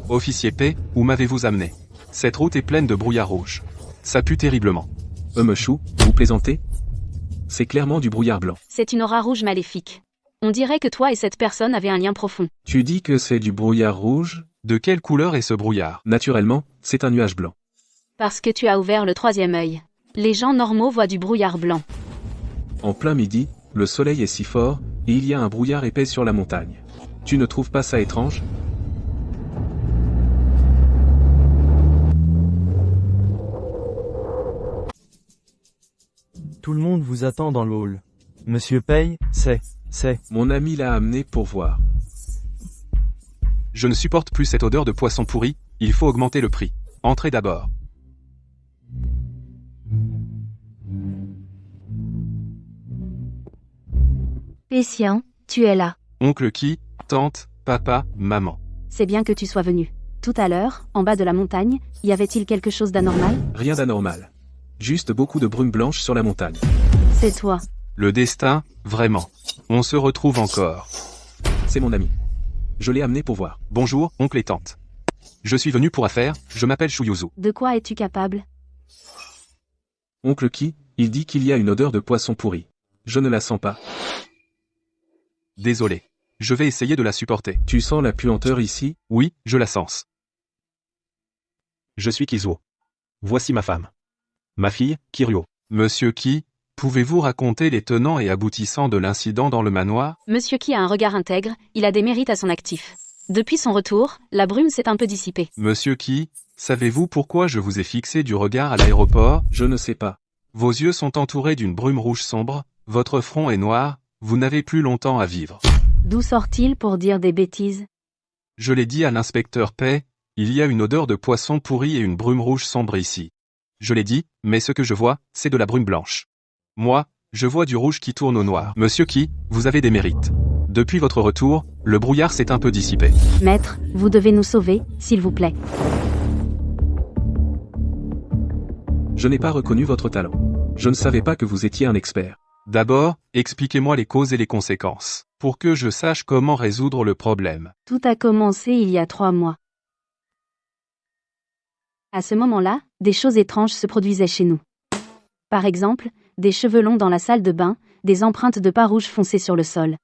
Officier Pei, où m'avez-vous amené? Cette route est pleine de brouillard rouge. Ça pue terriblement. Monsieur, vous plaisantez? C'est clairement du brouillard blanc. C'est une aura rouge maléfique. On dirait que toi et cette personne avaient un lien profond. Tu dis que c'est du brouillard rouge? De quelle couleur est ce brouillard? Naturellement, c'est un nuage blanc. Parce que tu as ouvert le 3e œil. Les gens normaux voient du brouillard blanc. En plein midi, le soleil est si fort, et il y a un brouillard épais sur la montagne. Tu ne trouves pas ça étrange? Tout le monde vous attend dans le hall. Monsieur Pei, c'est... Mon ami l'a amené pour voir. Je ne supporte plus cette odeur de poisson pourri, il faut augmenter le prix. Entrez d'abord. Pétien, tu es là. Oncle qui, tante, papa, maman. C'est bien que tu sois venu. Tout à l'heure, en bas de la montagne, y avait-il quelque chose d'anormal? Rien d'anormal. Juste beaucoup de brume blanche sur la montagne. C'est toi. Le destin, vraiment. On se retrouve encore. C'est mon ami. Je l'ai amené pour voir. Bonjour, oncle et tante. Je suis venu pour affaire, je m'appelle Shuyuzu. De quoi es-tu capable? Oncle qui, il dit qu'il y a une odeur de poisson pourri. Je ne la sens pas. Désolé. Je vais essayer de la supporter. Tu sens la puanteur ici? Oui, je la sens. Je suis Kizuo. Voici ma femme. Ma fille, Kiryo. Monsieur Ki, pouvez-vous raconter les tenants et aboutissants de l'incident dans le manoir? Monsieur Ki a un regard intègre, il a des mérites à son actif. Depuis son retour, la brume s'est un peu dissipée. Monsieur Ki, savez-vous pourquoi je vous ai fixé du regard à l'aéroport? Je ne sais pas. Vos yeux sont entourés d'une brume rouge sombre, votre front est noir, vous n'avez plus longtemps à vivre. D'où sort-il pour dire des bêtises? Je l'ai dit à l'inspecteur Pay, il y a une odeur de poisson pourri et une brume rouge sombre ici. Je l'ai dit, mais ce que je vois, c'est de la brume blanche. Moi, je vois du rouge qui tourne au noir. Monsieur Key, vous avez des mérites. Depuis votre retour, le brouillard s'est un peu dissipé. Maître, vous devez nous sauver, s'il vous plaît. Je n'ai pas reconnu votre talent. Je ne savais pas que vous étiez un expert. D'abord, expliquez-moi les causes et les conséquences, pour que je sache comment résoudre le problème. Tout a commencé il y a 3 mois. À ce moment-là, des choses étranges se produisaient chez nous. Par exemple, des cheveux longs dans la salle de bain, des empreintes de pas rouges foncées sur le sol.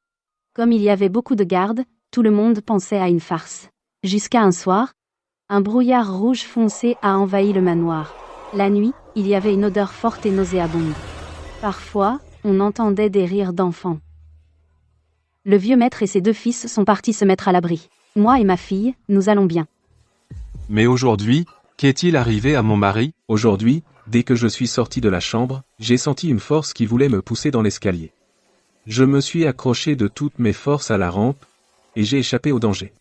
Comme il y avait beaucoup de gardes, tout le monde pensait à une farce. Jusqu'à un soir, un brouillard rouge foncé a envahi le manoir. La nuit, il y avait une odeur forte et nauséabonde. Parfois, on entendait des rires d'enfants. Le vieux maître et ses 2 fils sont partis se mettre à l'abri. Moi et ma fille, nous allons bien. Mais aujourd'hui, qu'est-il arrivé à mon mari? Aujourd'hui, dès que je suis sorti de la chambre, j'ai senti une force qui voulait me pousser dans l'escalier. Je me suis accroché de toutes mes forces à la rampe, et j'ai échappé au danger.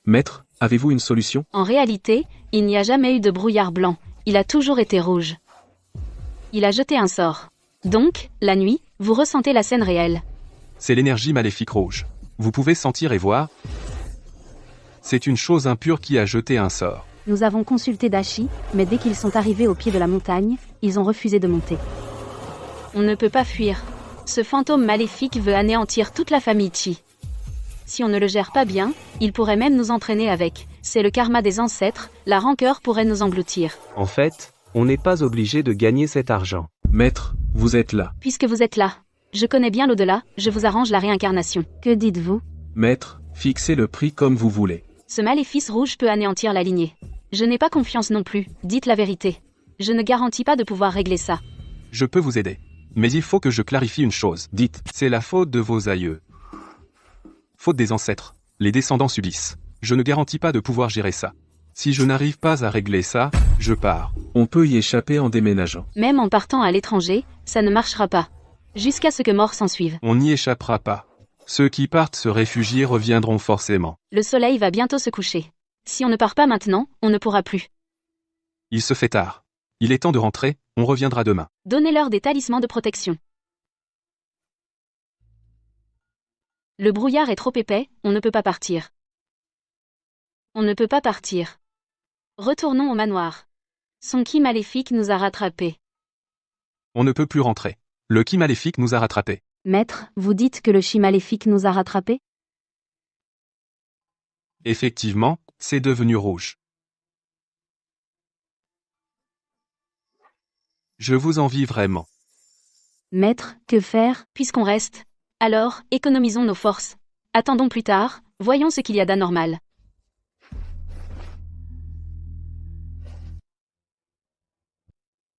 Maître, avez-vous une solution? En réalité, il n'y a jamais eu de brouillard blanc, il a toujours été rouge. Il a jeté un sort. Donc, la nuit, vous ressentez la scène réelle. C'est l'énergie maléfique rouge. Vous pouvez sentir et voir. C'est une chose impure qui a jeté un sort. Nous avons consulté Dashi, mais dès qu'ils sont arrivés au pied de la montagne, ils ont refusé de monter. On ne peut pas fuir. Ce fantôme maléfique veut anéantir toute la famille Chi. Si on ne le gère pas bien, il pourrait même nous entraîner avec. C'est le karma des ancêtres, la rancœur pourrait nous engloutir. En fait, on n'est pas obligé de gagner cet argent. Maître, vous êtes là. Puisque vous êtes là, je connais bien l'au-delà, je vous arrange la réincarnation. Que dites-vous? Maître, fixez le prix comme vous voulez. Ce maléfice rouge peut anéantir la lignée. Je n'ai pas confiance non plus, dites la vérité. Je ne garantis pas de pouvoir régler ça. Je peux vous aider. Mais il faut que je clarifie une chose. Dites. C'est la faute de vos aïeux. Faute des ancêtres. Les descendants subissent. Je ne garantis pas de pouvoir gérer ça. Si je n'arrive pas à régler ça, je pars. On peut y échapper en déménageant. Même en partant à l'étranger, ça ne marchera pas. Jusqu'à ce que mort s'ensuive. On n'y échappera pas. Ceux qui partent se réfugier reviendront forcément. Le soleil va bientôt se coucher. Si on ne part pas maintenant, on ne pourra plus. Il se fait tard. Il est temps de rentrer, on reviendra demain. Donnez-leur des talismans de protection. Le brouillard est trop épais, on ne peut pas partir. On ne peut pas partir. Retournons au manoir. Son ki maléfique nous a rattrapés. On ne peut plus rentrer. Le ki maléfique nous a rattrapés. Maître, vous dites que le chi maléfique nous a rattrapés? Effectivement, c'est devenu rouge. Je vous envie vraiment. Maître, que faire, puisqu'on reste? Alors, économisons nos forces. Attendons plus tard, voyons ce qu'il y a d'anormal.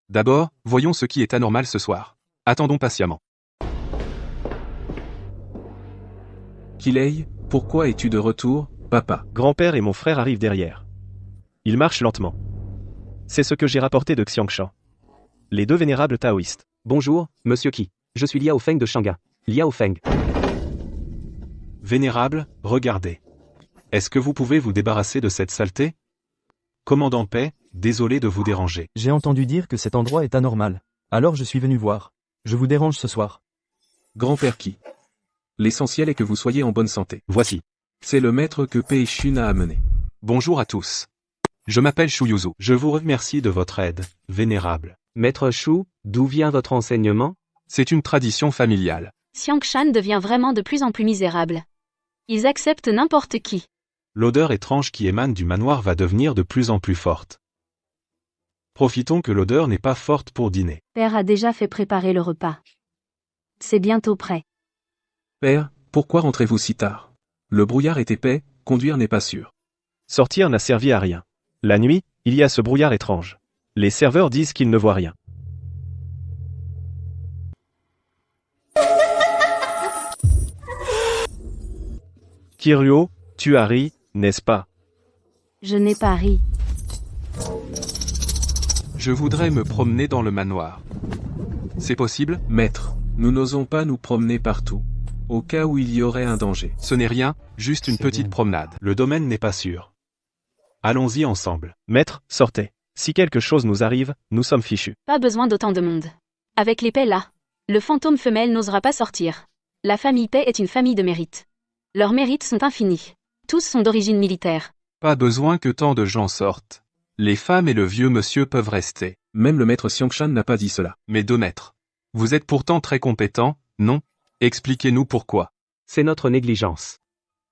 D'abord, voyons ce qui est anormal ce soir. Attendons patiemment. Kilei, pourquoi es-tu de retour, papa? Grand-père et mon frère arrivent derrière. Ils marchent lentement. C'est ce que j'ai rapporté de Xiangshan. Les 2 vénérables taoïstes. Bonjour, Monsieur Qi. Je suis Liao Feng de Shanga. Liao Feng. Vénérable, regardez. Est-ce que vous pouvez vous débarrasser de cette saleté? Commandant Pay, désolé de vous déranger. J'ai entendu dire que cet endroit est anormal. Alors je suis venu voir. Je vous dérange ce soir. Grand-père Qi. L'essentiel est que vous soyez en bonne santé. Voici. C'est le maître que Pei Shun a amené. Bonjour à tous. Je m'appelle Shu Yuzu. Je vous remercie de votre aide, vénérable. Maître Shu, d'où vient votre enseignement? C'est une tradition familiale. Xiangshan devient vraiment de plus en plus misérable. Ils acceptent n'importe qui. L'odeur étrange qui émane du manoir va devenir de plus en plus forte. Profitons que l'odeur n'est pas forte pour dîner. Père a déjà fait préparer le repas. C'est bientôt prêt. Père, pourquoi rentrez-vous si tard? Le brouillard est épais, conduire n'est pas sûr. Sortir n'a servi à rien. La nuit, il y a ce brouillard étrange. Les serveurs disent qu'ils ne voient rien. Kiryu, tu as ri, n'est-ce pas? Je n'ai pas ri. Je voudrais me promener dans le manoir. C'est possible? Maître, nous n'osons pas nous promener partout. Au cas où il y aurait un danger. Ce n'est rien, juste une C'est petite bien. promenade. Le domaine n'est pas sûr. Allons-y ensemble. Maître, sortez. Si quelque chose nous arrive, nous sommes fichus. Pas besoin d'autant de monde. Avec l'épée là, le fantôme femelle n'osera pas sortir. La famille Paix est une famille de mérite. Leurs mérites sont infinis. Tous sont d'origine militaire. Pas besoin que tant de gens sortent. Les femmes et le vieux monsieur peuvent rester. Même le maître Xiangshan n'a pas dit cela. Mais deux maîtres. Vous êtes pourtant très compétents, non? Expliquez-nous pourquoi. C'est notre négligence.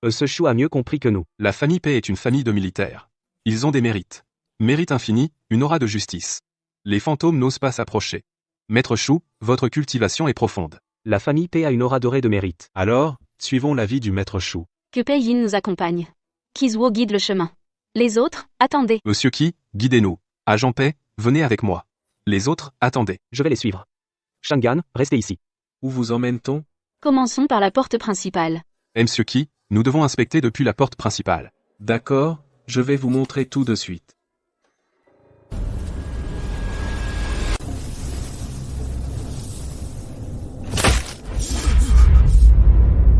Ce chou a mieux compris que nous. La famille Paix est une famille de militaires. Ils ont des mérites. Mérite infini, une aura de justice. Les fantômes n'osent pas s'approcher. Maître Chou, votre cultivation est profonde. La famille P a une aura dorée de mérite. Alors, suivons l'avis du maître Chou. Que Pei Yin nous accompagne. Kizuo guide le chemin. Les autres, attendez. Monsieur Qi, guidez-nous. Agent Paix, venez avec moi. Les autres, attendez. Je vais les suivre. Shangan, restez ici. Où vous emmène-t-on? Commençons par la porte principale. Monsieur Qi, nous devons inspecter depuis la porte principale. D'accord, je vais vous montrer tout de suite.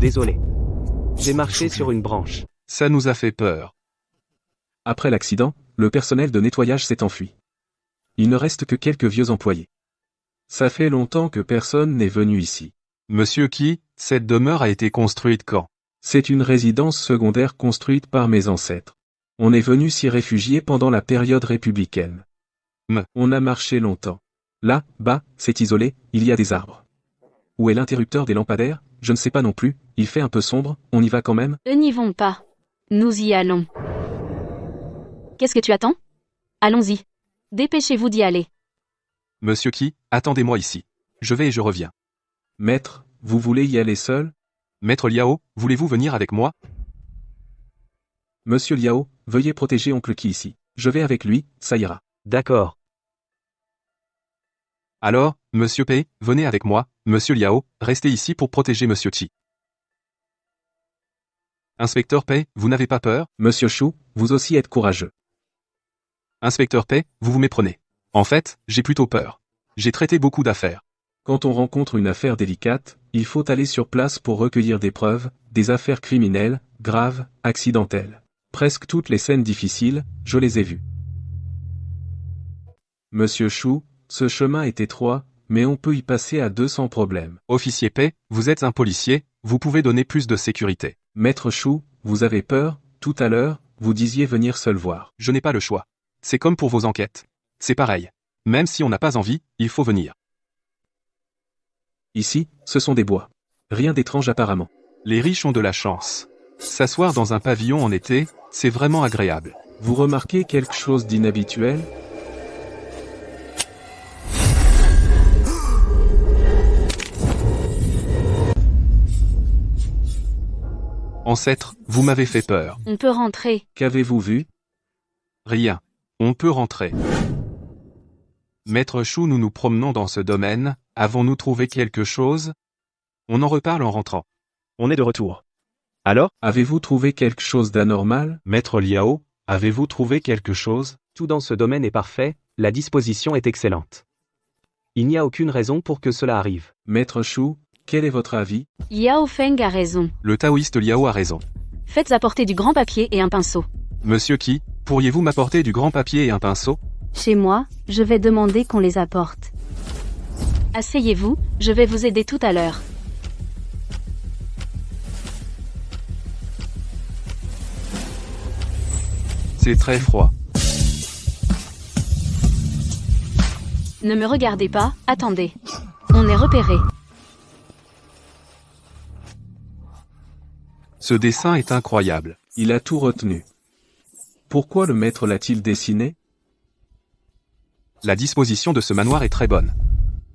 Désolé. J'ai marché sur une branche. Ça nous a fait peur. Après l'accident, le personnel de nettoyage s'est enfui. Il ne reste que quelques vieux employés. Ça fait longtemps que personne n'est venu ici. Monsieur Qi, cette demeure a été construite quand? C'est une résidence secondaire construite par mes ancêtres. On est venu s'y réfugier pendant la période républicaine. On a marché longtemps. Là, bas, c'est isolé, il y a des arbres. Où est l'interrupteur des lampadaires? Je ne sais pas non plus, il fait un peu sombre, on y va quand même? Eux n'y vont pas. Nous y allons. Qu'est-ce que tu attends? Allons-y. Dépêchez-vous d'y aller. Monsieur Qi, attendez-moi ici. Je vais et je reviens. Maître, vous voulez y aller seul? Maître Liao, voulez-vous venir avec moi? Monsieur Liao, veuillez protéger oncle Qi ici. Je vais avec lui, ça ira. D'accord. Alors, Monsieur Pei, venez avec moi, Monsieur Liao, restez ici pour protéger Monsieur Qi. Inspecteur Pei, vous n'avez pas peur? Monsieur Chou, vous aussi êtes courageux. Inspecteur Pei, vous vous méprenez. En fait, j'ai plutôt peur. J'ai traité beaucoup d'affaires. Quand on rencontre une affaire délicate, il faut aller sur place pour recueillir des preuves, des affaires criminelles, graves, accidentelles. Presque toutes les scènes difficiles, je les ai vues. Monsieur Chou, ce chemin est étroit, mais on peut y passer à 200 problèmes. Officier Pei, vous êtes un policier, vous pouvez donner plus de sécurité. Maître Chou, vous avez peur? Tout à l'heure, vous disiez venir seul voir. Je n'ai pas le choix. C'est comme pour vos enquêtes. C'est pareil. Même si on n'a pas envie, il faut venir. Ici, ce sont des bois. Rien d'étrange apparemment. Les riches ont de la chance. S'asseoir dans un pavillon en été, c'est vraiment agréable. Vous remarquez quelque chose d'inhabituel? Ancêtre, vous m'avez fait peur. On peut rentrer. Qu'avez-vous vu? Rien. On peut rentrer. Maître Chou, nous nous promenons dans ce domaine, avons-nous trouvé quelque chose? On en reparle en rentrant. On est de retour. Alors? Avez-vous trouvé quelque chose d'anormal? Maître Liao, avez-vous trouvé quelque chose? Tout dans ce domaine est parfait, la disposition est excellente. Il n'y a aucune raison pour que cela arrive. Maître Chou, quel est votre avis? Yao Feng a raison. Le taoïste Liao a raison. Faites apporter du grand papier et un pinceau. Monsieur Qi, pourriez-vous m'apporter du grand papier et un pinceau? Chez moi, je vais demander qu'on les apporte. Asseyez-vous, je vais vous aider tout à l'heure. C'est très froid. Ne me regardez pas, attendez. On est repéré. Ce dessin est incroyable. Il a tout retenu. Pourquoi le maître l'a-t-il dessiné? La disposition de ce manoir est très bonne.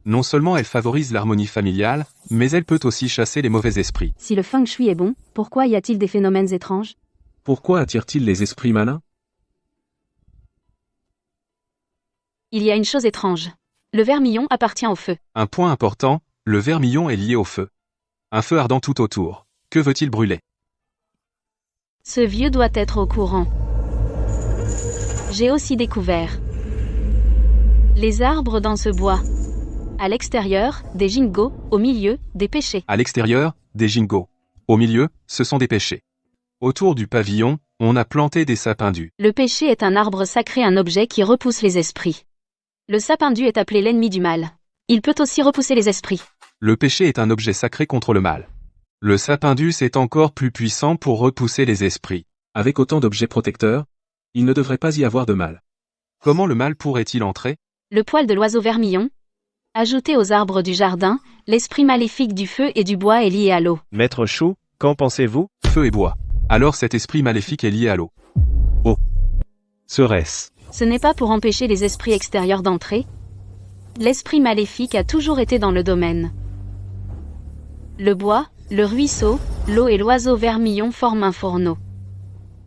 Non seulement elle favorise l'harmonie familiale, mais elle peut aussi chasser les mauvais esprits. Si le feng shui est bon, pourquoi y a-t-il des phénomènes étranges? Pourquoi attire-t-il les esprits malins? Il y a une chose étrange. Le vermillon appartient au feu. Un point important, le vermillon est lié au feu. Un feu ardent tout autour. Que veut-il brûler? Ce vieux doit être au courant. J'ai aussi découvert les arbres dans ce bois. À l'extérieur, des jingos, au milieu, des pêchers. À l'extérieur, des jingos. Au milieu, ce sont des pêchers. Autour du pavillon, on a planté des sapindus. Le péché est un arbre sacré, un objet qui repousse les esprits. Le sapindu est appelé l'ennemi du mal. Il peut aussi repousser les esprits. Le péché est un objet sacré contre le mal. Le sapindus est encore plus puissant pour repousser les esprits. Avec autant d'objets protecteurs, il ne devrait pas y avoir de mal. Comment le mal pourrait-il entrer? Le poil de l'oiseau vermillon. Ajouté aux arbres du jardin, l'esprit maléfique du feu et du bois est lié à l'eau. Maître Chou, qu'en pensez-vous? Feu et bois. Alors cet esprit maléfique est lié à l'eau. Serait-ce? Ce n'est pas pour empêcher les esprits extérieurs d'entrer. L'esprit maléfique a toujours été dans le domaine. Le bois, le ruisseau, l'eau et l'oiseau vermillon forment un fourneau.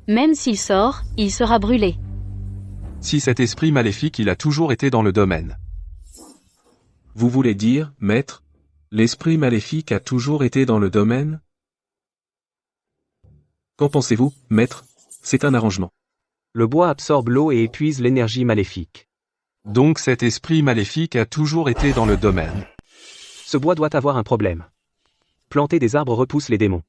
Même s'il sort, il sera brûlé. Si cet esprit maléfique il a toujours été dans le domaine. Vous voulez dire, maître, l'esprit maléfique a toujours été dans le domaine? Qu'en pensez-vous, maître? C'est un arrangement. Le bois absorbe l'eau et épuise l'énergie maléfique. Donc cet esprit maléfique a toujours été dans le domaine. Ce bois doit avoir un problème. Planter des arbres repousse les démons.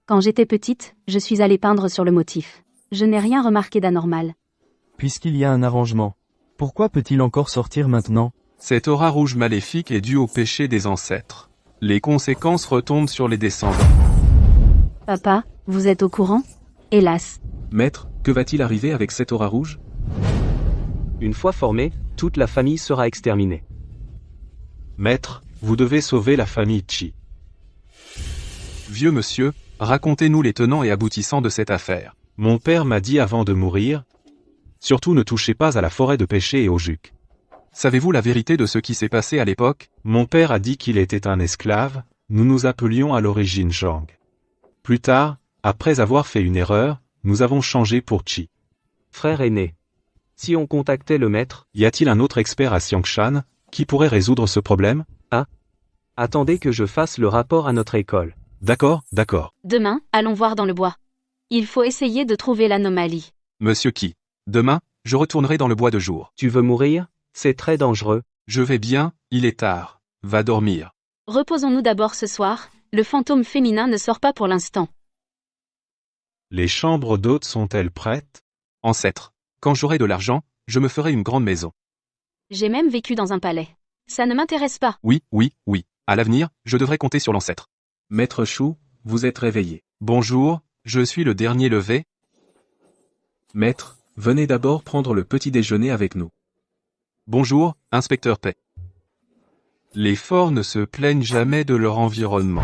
Quand j'étais petite, je suis allée peindre sur le motif. Je n'ai rien remarqué d'anormal. Puisqu'il y a un arrangement, pourquoi peut-il encore sortir maintenant? Cette aura rouge maléfique est due au péché des ancêtres. Les conséquences retombent sur les descendants. Papa, vous êtes au courant? Hélas. Maître, que va-t-il arriver avec cette aura rouge? Une fois formée, toute la famille sera exterminée. Maître, vous devez sauver la famille Chi. Vieux monsieur, racontez-nous les tenants et aboutissants de cette affaire. Mon père m'a dit avant de mourir, surtout ne touchez pas à la forêt de pêcher et au juc. Savez-vous la vérité de ce qui s'est passé à l'époque? Mon père a dit qu'il était un esclave, nous nous appelions à l'origine Zhang. Plus tard, après avoir fait une erreur, nous avons changé pour Chi. Frère aîné. Si on contactait le maître... Y a-t-il un autre expert à Xiangshan, qui pourrait résoudre ce problème? Attendez que je fasse le rapport à notre école. D'accord, d'accord. Demain, allons voir dans le bois. Il faut essayer de trouver l'anomalie. Monsieur Qi. Demain, je retournerai dans le bois de jour. Tu veux mourir? C'est très dangereux. Je vais bien, il est tard. Va dormir. Reposons-nous d'abord ce soir, le fantôme féminin ne sort pas pour l'instant. Les chambres d'hôtes sont-elles prêtes? Ancêtre. Quand j'aurai de l'argent, je me ferai une grande maison. J'ai même vécu dans un palais. Ça ne m'intéresse pas. Oui. À l'avenir, je devrais compter sur l'ancêtre. Maître Chou, vous êtes réveillé. Bonjour, je suis le dernier levé. Maître, venez d'abord prendre le petit déjeuner avec nous. Bonjour, inspecteur Pei. Les forts ne se plaignent jamais de leur environnement.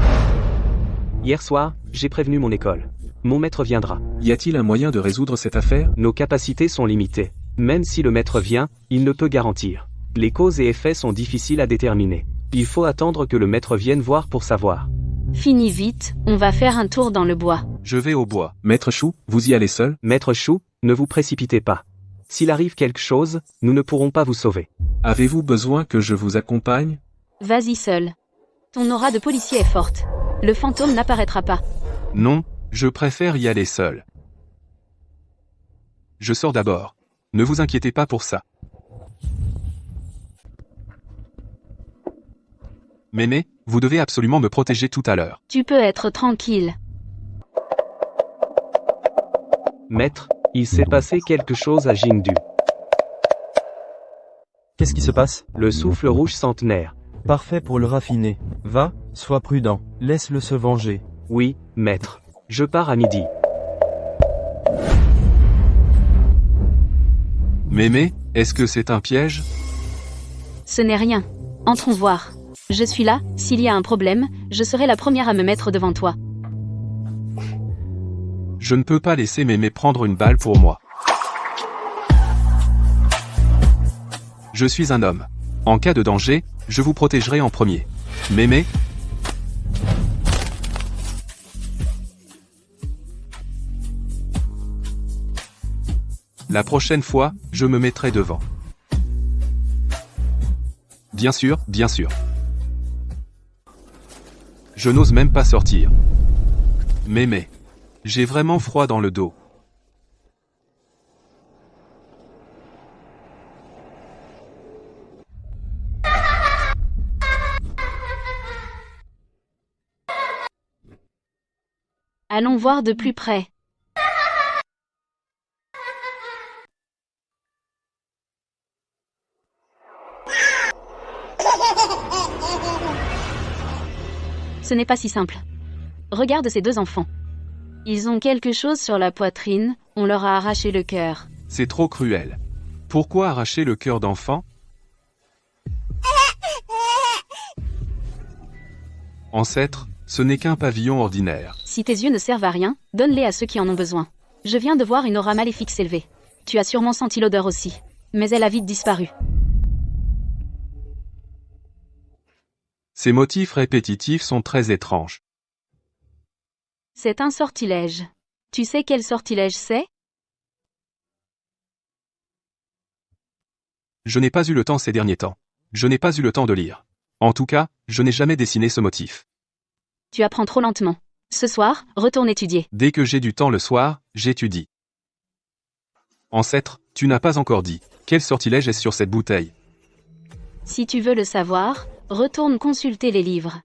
Hier soir, j'ai prévenu mon école. Mon maître viendra. Y a-t-il un moyen de résoudre cette affaire? Nos capacités sont limitées. Même si le maître vient, il ne peut garantir. Les causes et effets sont difficiles à déterminer. Il faut attendre que le maître vienne voir pour savoir. Fini vite, on va faire un tour dans le bois. Je vais au bois. Maître Chou, vous y allez seul? Maître Chou, ne vous précipitez pas. S'il arrive quelque chose, nous ne pourrons pas vous sauver. Avez-vous besoin que je vous accompagne? Vas-y seul. Ton aura de policier est forte. Le fantôme n'apparaîtra pas. Non, je préfère y aller seul. Je sors d'abord. Ne vous inquiétez pas pour ça. Mémé, vous devez absolument me protéger tout à l'heure. Tu peux être tranquille. Maître, il s'est passé quelque chose à Jingdu. Qu'est-ce qui se passe? Le souffle rouge centenaire. Parfait pour le raffiner. Va, sois prudent. Laisse-le se venger. Oui, maître. Je pars à midi. Mémé, est-ce que c'est un piège? Ce n'est rien. Entrons voir. Je suis là, s'il y a un problème, je serai la première à me mettre devant toi. Je ne peux pas laisser Mémé prendre une balle pour moi. Je suis un homme. En cas de danger, je vous protégerai en premier. Mémé? La prochaine fois, je me mettrai devant. Bien sûr, bien sûr. Je n'ose même pas sortir. Mémé. J'ai vraiment froid dans le dos. Allons voir de plus près. Ce n'est pas si simple. Regarde ces deux enfants. Ils ont quelque chose sur la poitrine, on leur a arraché le cœur. C'est trop cruel. Pourquoi arracher le cœur d'enfant? Ancêtre, ce n'est qu'un pavillon ordinaire. Si tes yeux ne servent à rien, donne-les à ceux qui en ont besoin. Je viens de voir une aura maléfique s'élever. Tu as sûrement senti l'odeur aussi. Mais elle a vite disparu. Ces motifs répétitifs sont très étranges. C'est un sortilège. Tu sais quel sortilège c'est? Je n'ai pas eu le temps ces derniers temps. Je n'ai pas eu le temps de lire. En tout cas, je n'ai jamais dessiné ce motif. Tu apprends trop lentement. Ce soir, retourne étudier. Dès que j'ai du temps le soir, j'étudie. Ancêtre, tu n'as pas encore dit. Quel sortilège est sur cette bouteille? Si tu veux le savoir, retourne consulter les livres.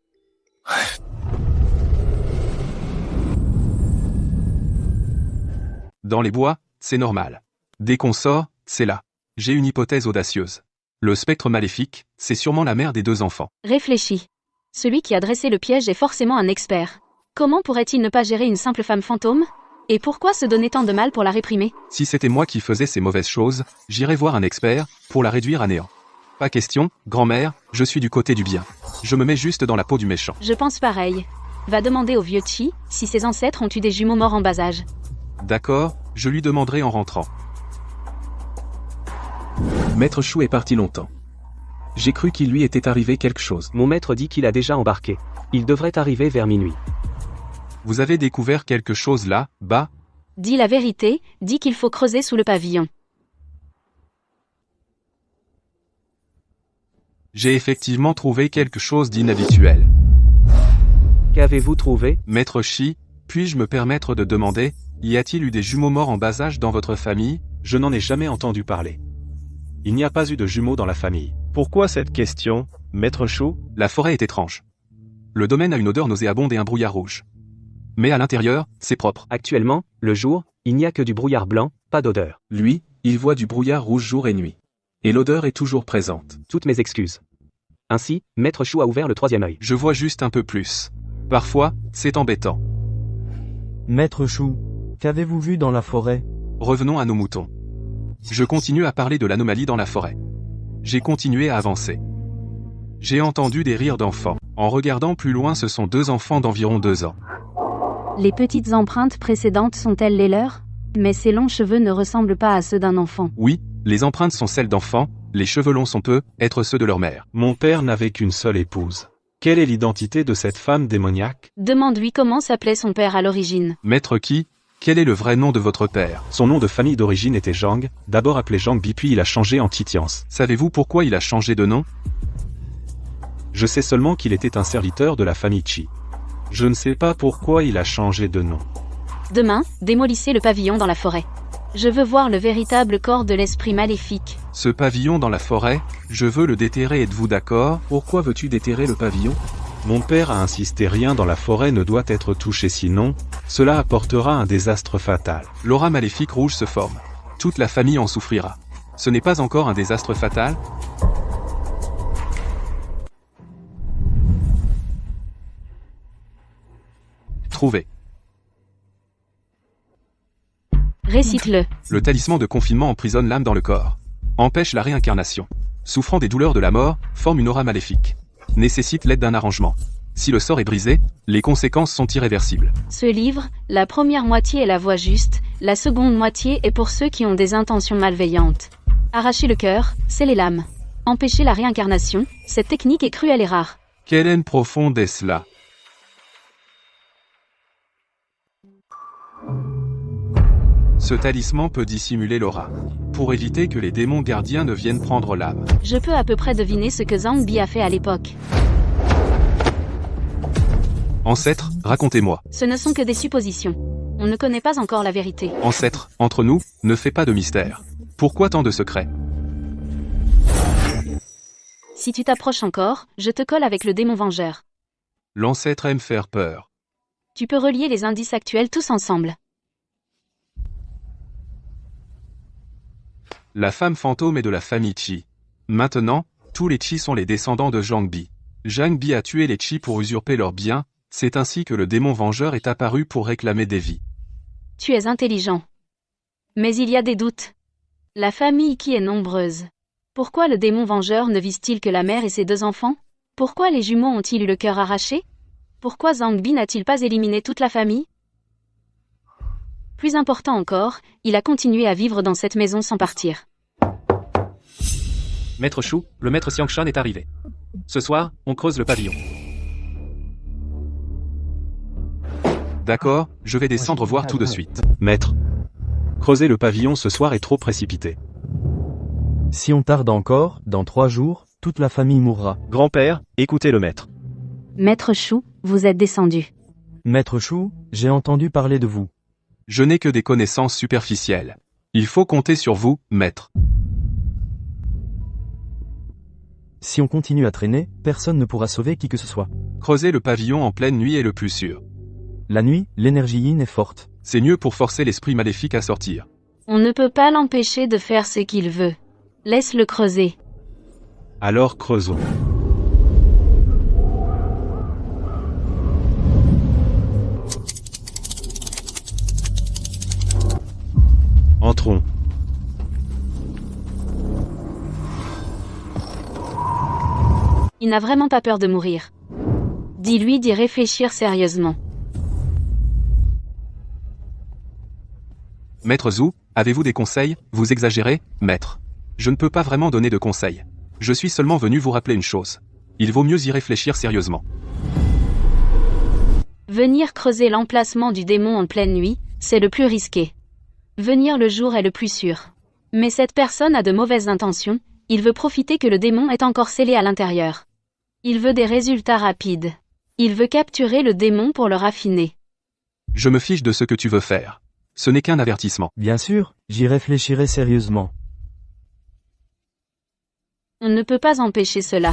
Dans les bois, c'est normal. Dès qu'on sort, c'est là. J'ai une hypothèse audacieuse. Le spectre maléfique, c'est sûrement la mère des deux enfants. Réfléchis. Celui qui a dressé le piège est forcément un expert. Comment pourrait-il ne pas gérer une simple femme fantôme? Et pourquoi se donner tant de mal pour la réprimer? Si c'était moi qui faisais ces mauvaises choses, j'irais voir un expert, pour la réduire à néant. Pas question, grand-mère, je suis du côté du bien. Je me mets juste dans la peau du méchant. Je pense pareil. Va demander au vieux Chi si ses ancêtres ont eu des jumeaux morts en bas âge. D'accord, je lui demanderai en rentrant. Maître Chou est parti longtemps. J'ai cru qu'il lui était arrivé quelque chose. Mon maître dit qu'il a déjà embarqué. Il devrait arriver vers minuit. Vous avez découvert quelque chose là, bas? Dis la vérité, dis qu'il faut creuser sous le pavillon. J'ai effectivement trouvé quelque chose d'inhabituel. Qu'avez-vous trouvé? Maître Chi, puis-je me permettre de demander, y a-t-il eu des jumeaux morts en bas âge dans votre famille? Je n'en ai jamais entendu parler. Il n'y a pas eu de jumeaux dans la famille. Pourquoi cette question, Maître Chou? La forêt est étrange. Le domaine a une odeur nauséabonde et un brouillard rouge. Mais à l'intérieur, c'est propre. Actuellement, le jour, il n'y a que du brouillard blanc, pas d'odeur. Lui, il voit du brouillard rouge jour et nuit. Et l'odeur est toujours présente. Toutes mes excuses. Ainsi, Maître Chou a ouvert le troisième œil. Je vois juste un peu plus. Parfois, c'est embêtant. Maître Chou, qu'avez-vous vu dans la forêt? Revenons à nos moutons. Je continue à parler de l'anomalie dans la forêt. J'ai continué à avancer. J'ai entendu des rires d'enfants. En regardant plus loin, ce sont deux enfants d'environ 2 ans. Les petites empreintes précédentes sont-elles les leurs? Mais ces longs cheveux ne ressemblent pas à ceux d'un enfant. Oui, les empreintes sont celles d'enfants, les cheveux longs sont être ceux de leur mère. Mon père n'avait qu'une seule épouse. Quelle est l'identité de cette femme démoniaque? Demande-lui comment s'appelait son père à l'origine. Maître Qui, quel est le vrai nom de votre père? Son nom de famille d'origine était Zhang, d'abord appelé Zhang Bi puis il a changé en Titians. Savez-vous pourquoi il a changé de nom? Je sais seulement qu'il était un serviteur de la famille Qi. Je ne sais pas pourquoi il a changé de nom. Demain, démolissez le pavillon dans la forêt. Je veux voir le véritable corps de l'esprit maléfique. Ce pavillon dans la forêt, je veux le déterrer, êtes-vous d'accord? Pourquoi veux-tu déterrer le pavillon? Mon père a insisté, rien dans la forêt ne doit être touché sinon, cela apportera un désastre fatal. L'aura maléfique rouge se forme. Toute la famille en souffrira. Ce n'est pas encore un désastre fatal? Trouvé. Récite-le. Le talisman de confinement emprisonne l'âme dans le corps. Empêche la réincarnation. Souffrant des douleurs de la mort, forme une aura maléfique. Nécessite l'aide d'un arrangement. Si le sort est brisé, les conséquences sont irréversibles. Ce livre, la première moitié est la voie juste, la seconde moitié est pour ceux qui ont des intentions malveillantes. Arracher le cœur, sceller l'âme. Empêcher la réincarnation, cette technique est cruelle et rare. Quelle haine profonde est cela? Ce talisman peut dissimuler l'aura, pour éviter que les démons gardiens ne viennent prendre l'âme. Je peux à peu près deviner ce que Zhang Bi a fait à l'époque. Ancêtre, racontez-moi. Ce ne sont que des suppositions. On ne connaît pas encore la vérité. Ancêtre, entre nous, ne fais pas de mystère. Pourquoi tant de secrets? Si tu t'approches encore, je te colle avec le démon vengeur. L'ancêtre aime faire peur. Tu peux relier les indices actuels tous ensemble. La femme fantôme est de la famille Qi. Maintenant, tous les Qi sont les descendants de Zhang Bi. Zhang Bi a tué les Qi pour usurper leurs biens, c'est ainsi que le démon vengeur est apparu pour réclamer des vies. Tu es intelligent. Mais il y a des doutes. La famille Qi est nombreuse. Pourquoi le démon vengeur ne vise-t-il que la mère et ses 2 enfants? Pourquoi les jumeaux ont-ils eu le cœur arraché? Pourquoi Zhang Bi n'a-t-il pas éliminé toute la famille? Plus important encore, il a continué à vivre dans cette maison sans partir. Maître Shu, le maître Xiangshan est arrivé. Ce soir, on creuse le pavillon. D'accord, je vais descendre voir tout de suite. Maître. Creuser le pavillon ce soir est trop précipité. Si on tarde encore, dans 3 jours, toute la famille mourra. Grand-père, écoutez le maître. Maître Shu, vous êtes descendu. Maître Shu, j'ai entendu parler de vous. Je n'ai que des connaissances superficielles. Il faut compter sur vous, maître. Si on continue à traîner, personne ne pourra sauver qui que ce soit. Creuser le pavillon en pleine nuit est le plus sûr. La nuit, l'énergie yin est forte. C'est mieux pour forcer l'esprit maléfique à sortir. On ne peut pas l'empêcher de faire ce qu'il veut. Laisse-le creuser. Alors creusons. Entrons. Il n'a vraiment pas peur de mourir. Dis-lui d'y réfléchir sérieusement. Maître Zhu, avez-vous des conseils? Vous exagérez, maître. Je ne peux pas vraiment donner de conseils. Je suis seulement venu vous rappeler une chose. Il vaut mieux y réfléchir sérieusement. Venir creuser l'emplacement du démon en pleine nuit, c'est le plus risqué. Venir le jour est le plus sûr. Mais cette personne a de mauvaises intentions, il veut profiter que le démon est encore scellé à l'intérieur. Il veut des résultats rapides. Il veut capturer le démon pour le raffiner. Je me fiche de ce que tu veux faire. Ce n'est qu'un avertissement. Bien sûr, j'y réfléchirai sérieusement. On ne peut pas empêcher cela.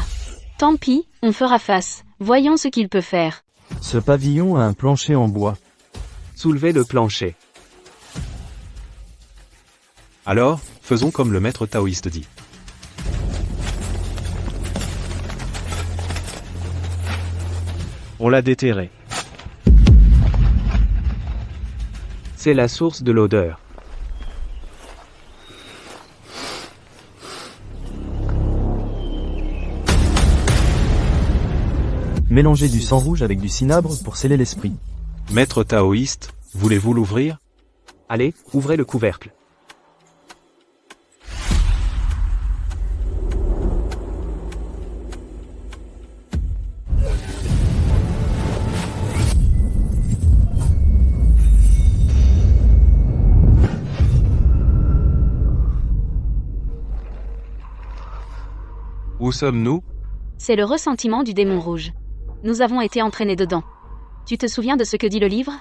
Tant pis, on fera face. Voyons ce qu'il peut faire. Ce pavillon a un plancher en bois. Soulevez le plancher. Alors, faisons comme le maître taoïste dit. On l'a déterré. C'est la source de l'odeur. Mélangez du sang rouge avec du cinabre pour sceller l'esprit. Maître taoïste, voulez-vous l'ouvrir? Allez, ouvrez le couvercle. Où sommes-nous? C'est le ressentiment du démon rouge. Nous avons été entraînés dedans. Tu te souviens de ce que dit le livre?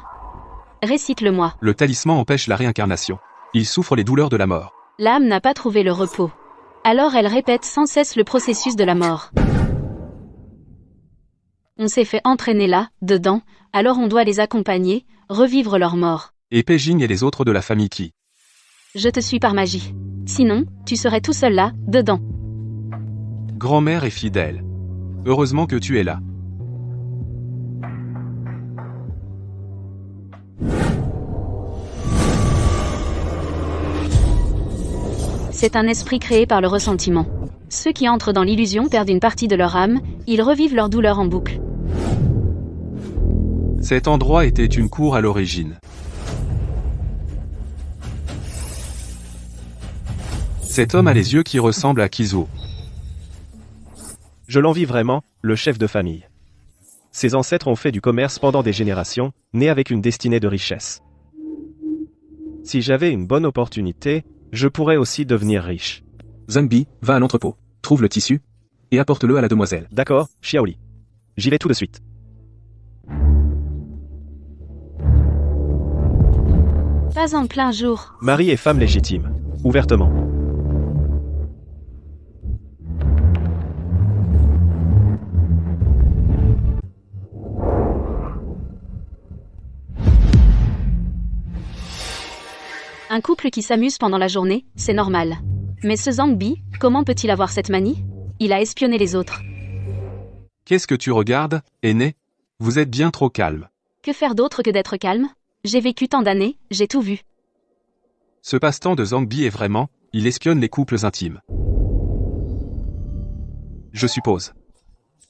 Récite-le-moi. Le talisman empêche la réincarnation. Il souffre les douleurs de la mort. L'âme n'a pas trouvé le repos. Alors elle répète sans cesse le processus de la mort. On s'est fait entraîner là, dedans, alors on doit les accompagner, revivre leur mort. Et Peijing et les autres de la famille Qi. Je te suis par magie. Sinon, tu serais tout seul là, dedans. Grand-mère est fidèle. Heureusement que tu es là. C'est un esprit créé par le ressentiment. Ceux qui entrent dans l'illusion perdent une partie de leur âme, ils revivent leur douleur en boucle. Cet endroit était une cour à l'origine. Cet homme a les yeux qui ressemblent à Kizo. Je l'envie vraiment, le chef de famille. Ses ancêtres ont fait du commerce pendant des générations, nés avec une destinée de richesse. Si j'avais une bonne opportunité, je pourrais aussi devenir riche. Zhang Bi, va à l'entrepôt, trouve le tissu, et apporte-le à la demoiselle. D'accord, Xiaoli. J'y vais tout de suite. Pas en plein jour. Mari et femme légitime. Ouvertement. Un couple qui s'amuse pendant la journée, c'est normal. Mais ce Zhang Bi, comment peut-il avoir cette manie? Il a espionné les autres. Qu'est-ce que tu regardes, aîné? Vous êtes bien trop calme. Que faire d'autre que d'être calme? J'ai vécu tant d'années, j'ai tout vu. Ce passe-temps de Zhang Bi est vraiment, il espionne les couples intimes. Je suppose.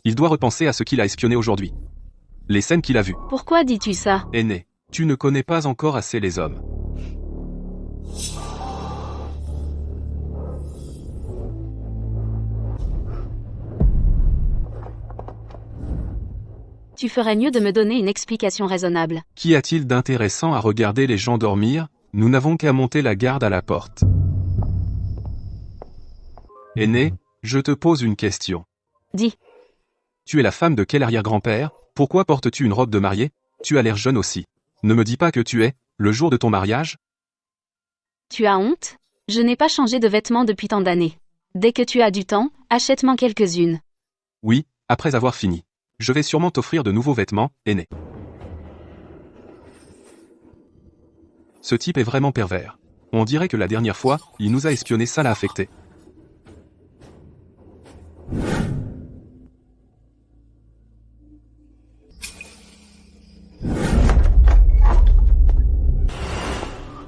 Il doit repenser à ce qu'il a espionné aujourd'hui. Les scènes qu'il a vues. Pourquoi dis-tu ça? Aîné, tu ne connais pas encore assez les hommes. Tu ferais mieux de me donner une explication raisonnable. Qu'y a-t-il d'intéressant à regarder les gens dormir? Nous n'avons qu'à monter la garde à la porte. Aîné, je te pose une question. Dis. Tu es la femme de quel arrière-grand-père? Pourquoi portes-tu une robe de mariée? Tu as l'air jeune aussi. Ne me dis pas que tu es, le jour de ton mariage? Tu as honte? Je n'ai pas changé de vêtements depuis tant d'années. Dès que tu as du temps, achète-moi quelques-unes. Oui, après avoir fini. Je vais sûrement t'offrir de nouveaux vêtements, aîné. Ce type est vraiment pervers. On dirait que la dernière fois, il nous a espionnés, ça l'a affecté.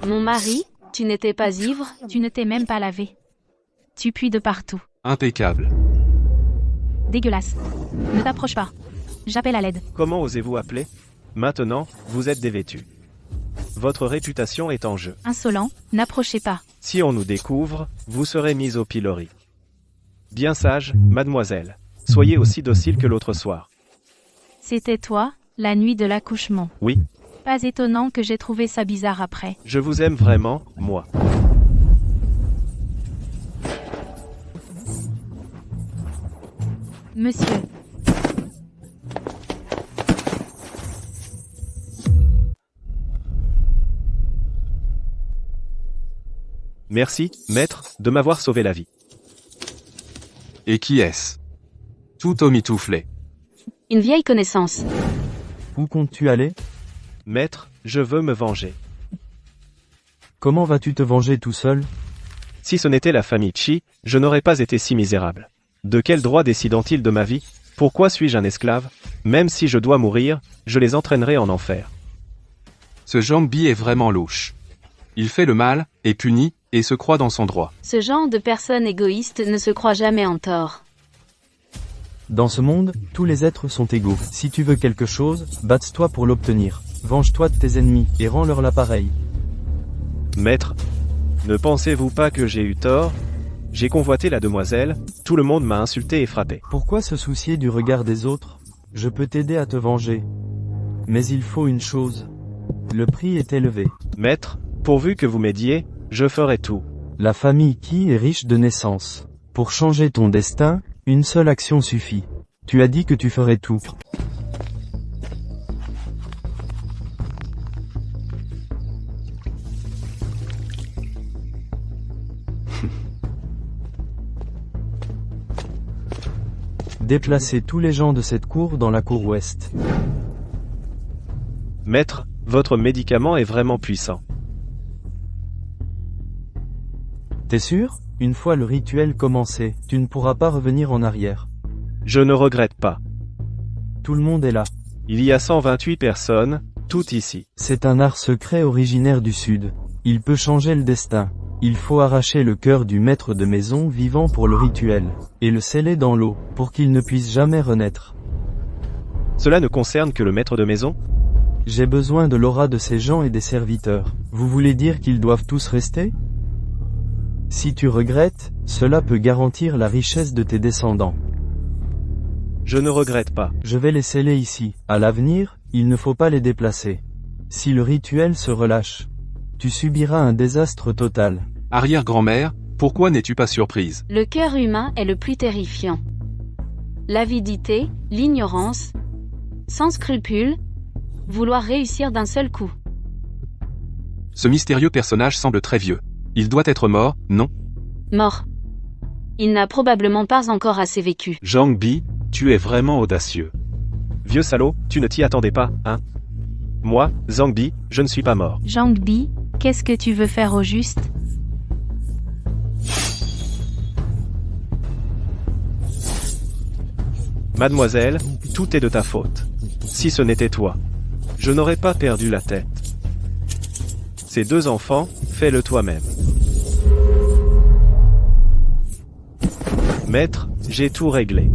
Mon mari, tu n'étais pas ivre? Tu ne t'es même pas lavé. Tu pues de partout. Impeccable. Dégueulasse. Ne t'approche pas. J'appelle à l'aide. Comment osez-vous appeler? Maintenant, vous êtes dévêtus. Votre réputation est en jeu. Insolent, n'approchez pas. Si on nous découvre, vous serez mis au pilori. Bien sage, mademoiselle. Soyez aussi docile que l'autre soir. C'était toi, la nuit de l'accouchement. Oui. Pas étonnant que j'ai trouvé ça bizarre après. Je vous aime vraiment, moi. Monsieur. Merci, maître, de m'avoir sauvé la vie. Et qui est-ce? Tout omitouflé. Une vieille connaissance. Où comptes-tu aller? Maître, je veux me venger. Comment vas-tu te venger tout seul? Si ce n'était la famille Chi, je n'aurais pas été si misérable. De quel droit décident-ils de ma vie? Pourquoi suis-je un esclave? Même si je dois mourir, je les entraînerai en enfer. Ce Zhang Bi est vraiment louche. Il fait le mal, est puni, et se croit dans son droit. Ce genre de personne égoïste ne se croit jamais en tort. Dans ce monde, tous les êtres sont égaux. Si tu veux quelque chose, batte-toi pour l'obtenir. Venge-toi de tes ennemis, et rends-leur l'appareil. Maître, ne pensez-vous pas que j'ai eu tort? J'ai convoité la demoiselle, tout le monde m'a insulté et frappé. Pourquoi se soucier du regard des autres? Je peux t'aider à te venger. Mais il faut une chose. Le prix est élevé. Maître, pourvu que vous m'aidiez, je ferai tout. La famille Qi est riche de naissance. Pour changer ton destin, une seule action suffit. Tu as dit que tu ferais tout. Déplacez tous les gens de cette cour dans la cour ouest. Maître, votre médicament est vraiment puissant. T'es sûr? Une fois le rituel commencé, tu ne pourras pas revenir en arrière. Je ne regrette pas. Tout le monde est là. Il y a 128 personnes, toutes ici. C'est un art secret originaire du Sud. Il peut changer le destin. Il faut arracher le cœur du maître de maison vivant pour le rituel, et le sceller dans l'eau, pour qu'il ne puisse jamais renaître. Cela ne concerne que le maître de maison? J'ai besoin de l'aura de ces gens et des serviteurs. Vous voulez dire qu'ils doivent tous rester? Si tu regrettes, cela peut garantir la richesse de tes descendants. Je ne regrette pas. Je vais les sceller ici. À l'avenir, il ne faut pas les déplacer. Si le rituel se relâche, tu subiras un désastre total. Arrière-grand-mère, pourquoi n'es-tu pas surprise? Le cœur humain est le plus terrifiant. L'avidité, l'ignorance, sans scrupule, vouloir réussir d'un seul coup. Ce mystérieux personnage semble très vieux. Il doit être mort, non? Mort. Il n'a probablement pas encore assez vécu. Zhang Bi, tu es vraiment audacieux. Vieux salaud, tu ne t'y attendais pas, hein? Moi, Zhang Bi, je ne suis pas mort. Zhang Bi, Qu'est-ce que tu veux faire au juste? Mademoiselle, tout est de ta faute. Si ce n'était toi, je n'aurais pas perdu la tête. Ces 2 enfants, fais-le toi-même. Maître, j'ai tout réglé.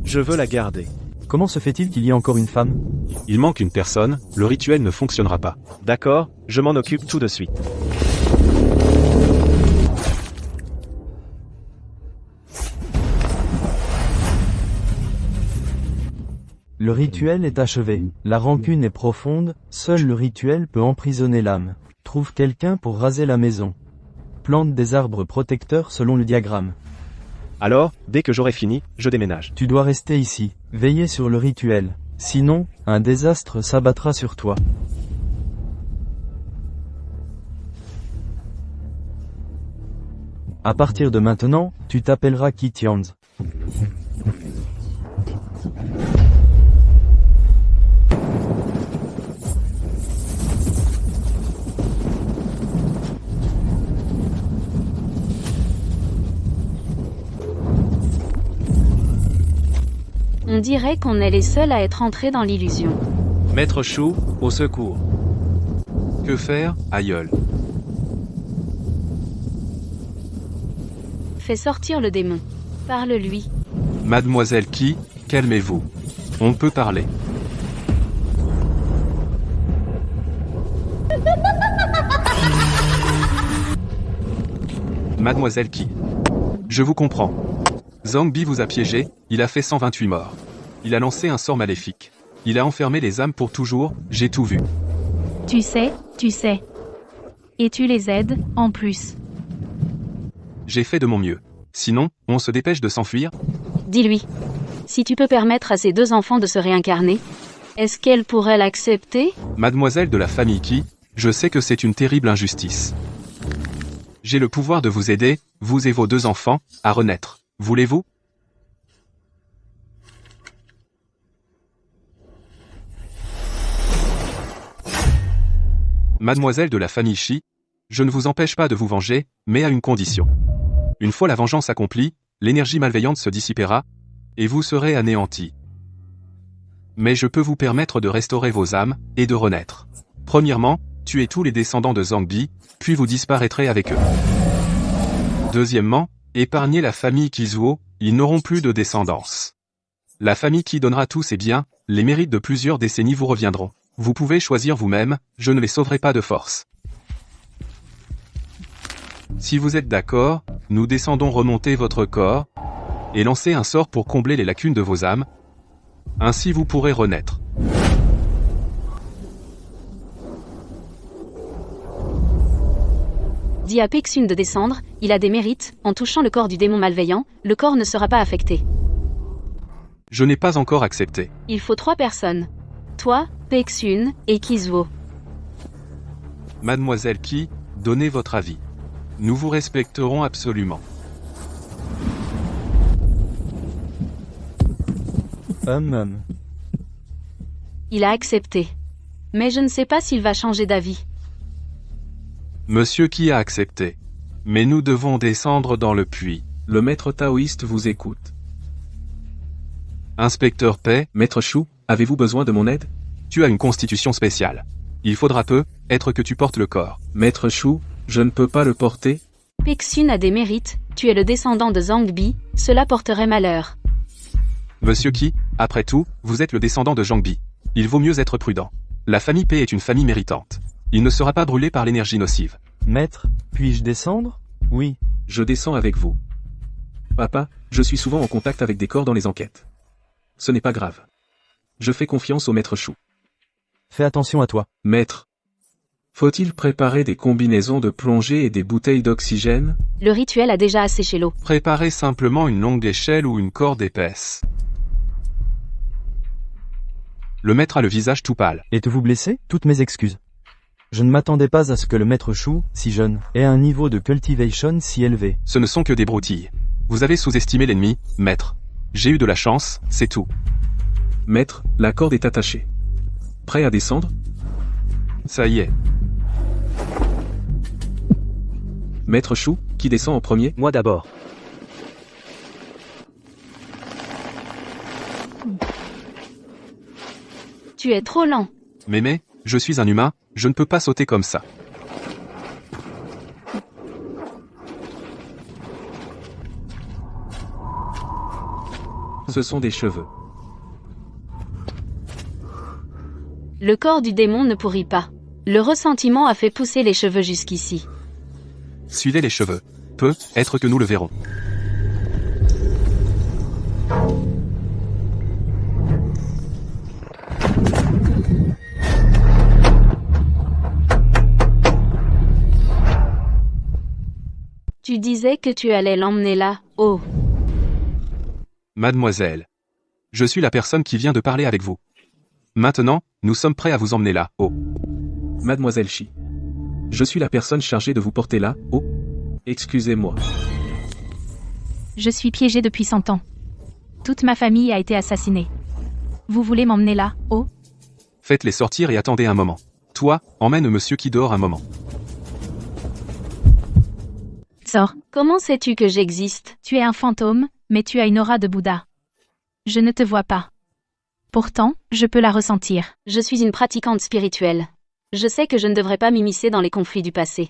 Je veux la garder. Comment se fait-il qu'il y ait encore une femme? Il manque une personne, le rituel ne fonctionnera pas. D'accord, je m'en occupe tout de suite. Le rituel est achevé. La rancune est profonde, seul le rituel peut emprisonner l'âme. Trouve quelqu'un pour raser la maison. Plante des arbres protecteurs selon le diagramme. Alors, dès que j'aurai fini, je déménage. Tu dois rester ici, veiller sur le rituel. Sinon, un désastre s'abattra sur toi. À partir de maintenant, tu t'appelleras Kitians. On dirait qu'on est les seuls à être entrés dans l'illusion. Maître Chou, au secours. Que faire, aïeul? Fais sortir le démon. Parle-lui. Mademoiselle Qui, calmez-vous. On peut parler. Mademoiselle Qui. Je vous comprends. Zhang Bi vous a piégé, il a fait 128 morts. Il a lancé un sort maléfique. Il a enfermé les âmes pour toujours, j'ai tout vu. Tu sais. Et tu les aides, en plus. J'ai fait de mon mieux. Sinon, on se dépêche de s'enfuir. Dis-lui. Si tu peux permettre à ces 2 enfants de se réincarner, est-ce qu'elle pourrait l'accepter? Mademoiselle de la famille Qui, je sais que c'est une terrible injustice. J'ai le pouvoir de vous aider, vous et vos 2 enfants, à renaître. Voulez-vous? Mademoiselle de la famille Shi, je ne vous empêche pas de vous venger, mais à une condition. Une fois la vengeance accomplie, l'énergie malveillante se dissipera, et vous serez anéantis. Mais je peux vous permettre de restaurer vos âmes, et de renaître. Premièrement, tuez tous les descendants de Zhang Bi, puis vous disparaîtrez avec eux. Deuxièmement, épargnez la famille Kizuo, ils n'auront plus de descendance. La famille qui donnera tous ses biens, les mérites de plusieurs décennies vous reviendront. Vous pouvez choisir vous-même, je ne les sauverai pas de force. Si vous êtes d'accord, nous descendons remonter votre corps, et lancer un sort pour combler les lacunes de vos âmes. Ainsi vous pourrez renaître. Dis à Pexune de descendre, il a des mérites, en touchant le corps du démon malveillant, le corps ne sera pas affecté. Je n'ai pas encore accepté. Il faut 3 personnes. Toi, Pexune, et Kizuo. Mademoiselle Qui, donnez votre avis. Nous vous respecterons absolument. Il a accepté. Mais je ne sais pas s'il va changer d'avis. Monsieur Qui a accepté. Mais nous devons descendre dans le puits. Le maître taoïste vous écoute. Inspecteur Paix, Maître Chou, avez-vous besoin de mon aide? tu as une constitution spéciale. Il faudra être que tu portes le corps. Maître Chou, je ne peux pas le porter. Pexune a des mérites, tu es le descendant de Zhang Bi, cela porterait malheur. Monsieur Qui, après tout, vous êtes le descendant de Zhang Bi. Il vaut mieux être prudent. La famille Paix est une famille méritante. Il ne sera pas brûlé par l'énergie nocive. Maître, puis-je descendre? Oui. Je descends avec vous. Papa, je suis souvent en contact avec des corps dans les enquêtes. Ce n'est pas grave. Je fais confiance au maître Chou. Fais attention à toi. Maître, faut-il préparer des combinaisons de plongée et des bouteilles d'oxygène? Le rituel a déjà asséché l'eau. Préparez simplement une longue échelle ou une corde épaisse. Le maître a le visage tout pâle. Êtes-vous blessé? Toutes mes excuses. Je ne m'attendais pas à ce que le maître Chou, si jeune, ait un niveau de cultivation si élevé. Ce ne sont que des broutilles. Vous avez sous-estimé l'ennemi, maître. J'ai eu de la chance, c'est tout. Maître, la corde est attachée. Prêt à descendre? Ça y est. Maître Chou, qui descend en premier? Moi d'abord. Tu es trop lent. Mais, je suis un humain, je ne peux pas sauter comme ça. Ce sont des cheveux. Le corps du démon ne pourrit pas. Le ressentiment a fait pousser les cheveux jusqu'ici. Suivez les cheveux. Peut-être que nous le verrons. Tu disais que tu allais l'emmener là, oh. Mademoiselle. Je suis la personne qui vient de parler avec vous. Maintenant, nous sommes prêts à vous emmener là, oh. Mademoiselle Chi. Je suis la personne chargée de vous porter là, oh. Excusez-moi. Je suis piégée depuis 100 ans. Toute ma famille a été assassinée. Vous voulez m'emmener là, oh? Faites-les sortir et attendez un moment. Toi, emmène monsieur qui dort un moment. Sors. Comment sais-tu que j'existe? Tu es un fantôme, mais tu as une aura de Bouddha. Je ne te vois pas. Pourtant, je peux la ressentir. Je suis une pratiquante spirituelle. Je sais que je ne devrais pas m'immiscer dans les conflits du passé.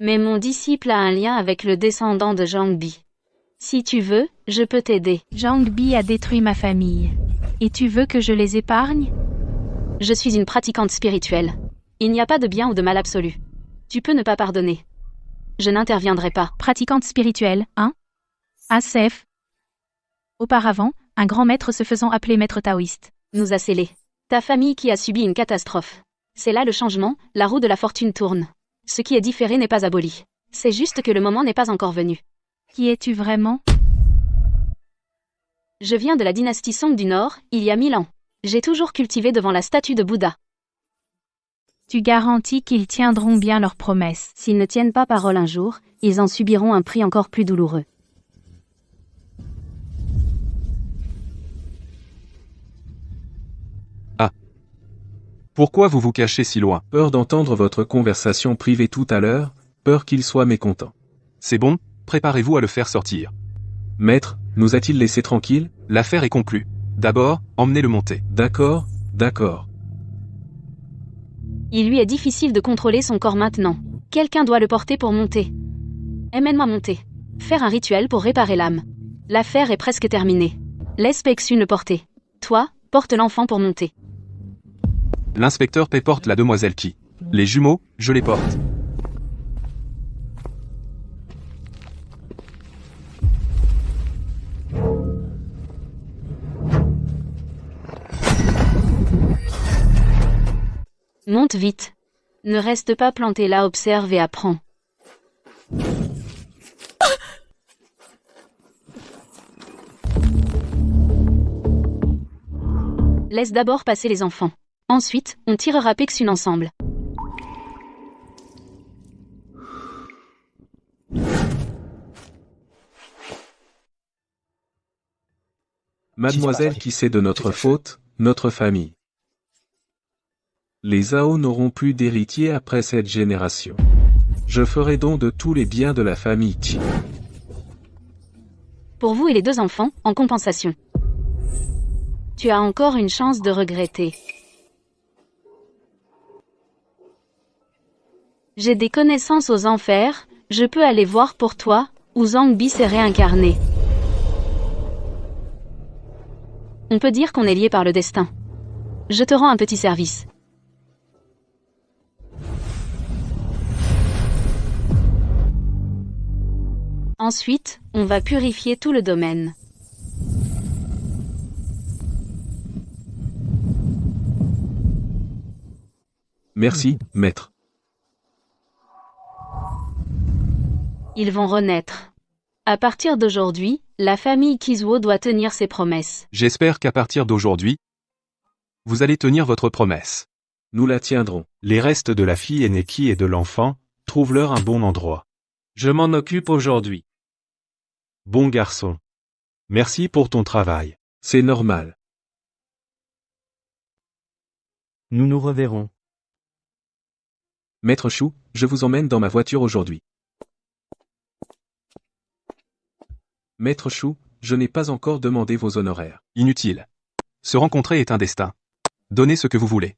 Mais mon disciple a un lien avec le descendant de Zhang Bi. Si tu veux, je peux t'aider. Zhang Bi a détruit ma famille. Et tu veux que je les épargne? Je suis une pratiquante spirituelle. Il n'y a pas de bien ou de mal absolu. Tu peux ne pas pardonner. Je n'interviendrai pas. Pratiquante spirituelle, hein? Asef. Auparavant, un grand maître se faisant appeler maître taoïste. Nous a scellés. Ta famille qui a subi une catastrophe. C'est là le changement, la roue de la fortune tourne. Ce qui est différé n'est pas aboli. C'est juste que le moment n'est pas encore venu. Qui es-tu vraiment? Je viens de la dynastie Song du Nord, il y a 1000 ans. J'ai toujours cultivé devant la statue de Bouddha. Tu garantis qu'ils tiendront bien leurs promesses. S'ils ne tiennent pas parole un jour, ils en subiront un prix encore plus douloureux. Pourquoi vous vous cachez si loin? Peur d'entendre votre conversation privée tout à l'heure, peur qu'il soit mécontent. C'est bon, préparez-vous à le faire sortir. Maître, nous a-t-il laissé tranquille? L'affaire est conclue. D'abord, emmenez-le monter. D'accord, d'accord. Il lui est difficile de contrôler son corps maintenant. Quelqu'un doit le porter pour monter. Emmène-moi monter. Faire un rituel pour réparer l'âme. L'affaire est presque terminée. Laisse Pexune le porter. Toi, porte l'enfant pour monter. L'inspecteur P porte la demoiselle Qui. Les jumeaux, je les porte. Monte vite. Ne reste pas planté là, observe et apprends. Laisse d'abord passer les enfants. Ensuite, on tirera Pexune ensemble. Mademoiselle qui sait de notre faute, notre famille. Les Zhao n'auront plus d'héritier après cette génération. Je ferai don de tous les biens de la famille Qi. Pour vous et les 2 enfants, en compensation. Tu as encore une chance de regretter. J'ai des connaissances aux enfers, je peux aller voir pour toi, où Zhang Bi s'est réincarné. On peut dire qu'on est liés par le destin. Je te rends un petit service. Ensuite, on va purifier tout le domaine. Merci, maître. Ils vont renaître. À partir d'aujourd'hui, la famille Kizuo doit tenir ses promesses. J'espère qu'à partir d'aujourd'hui, vous allez tenir votre promesse. Nous la tiendrons. Les restes de la fille aînée Qui et de l'enfant, trouve-leur un bon endroit. Je m'en occupe aujourd'hui. Bon garçon. Merci pour ton travail. C'est normal. Nous nous reverrons. Maître Chou, je vous emmène dans ma voiture aujourd'hui. Maître Chou, je n'ai pas encore demandé vos honoraires. Inutile. Se rencontrer est un destin. Donnez ce que vous voulez.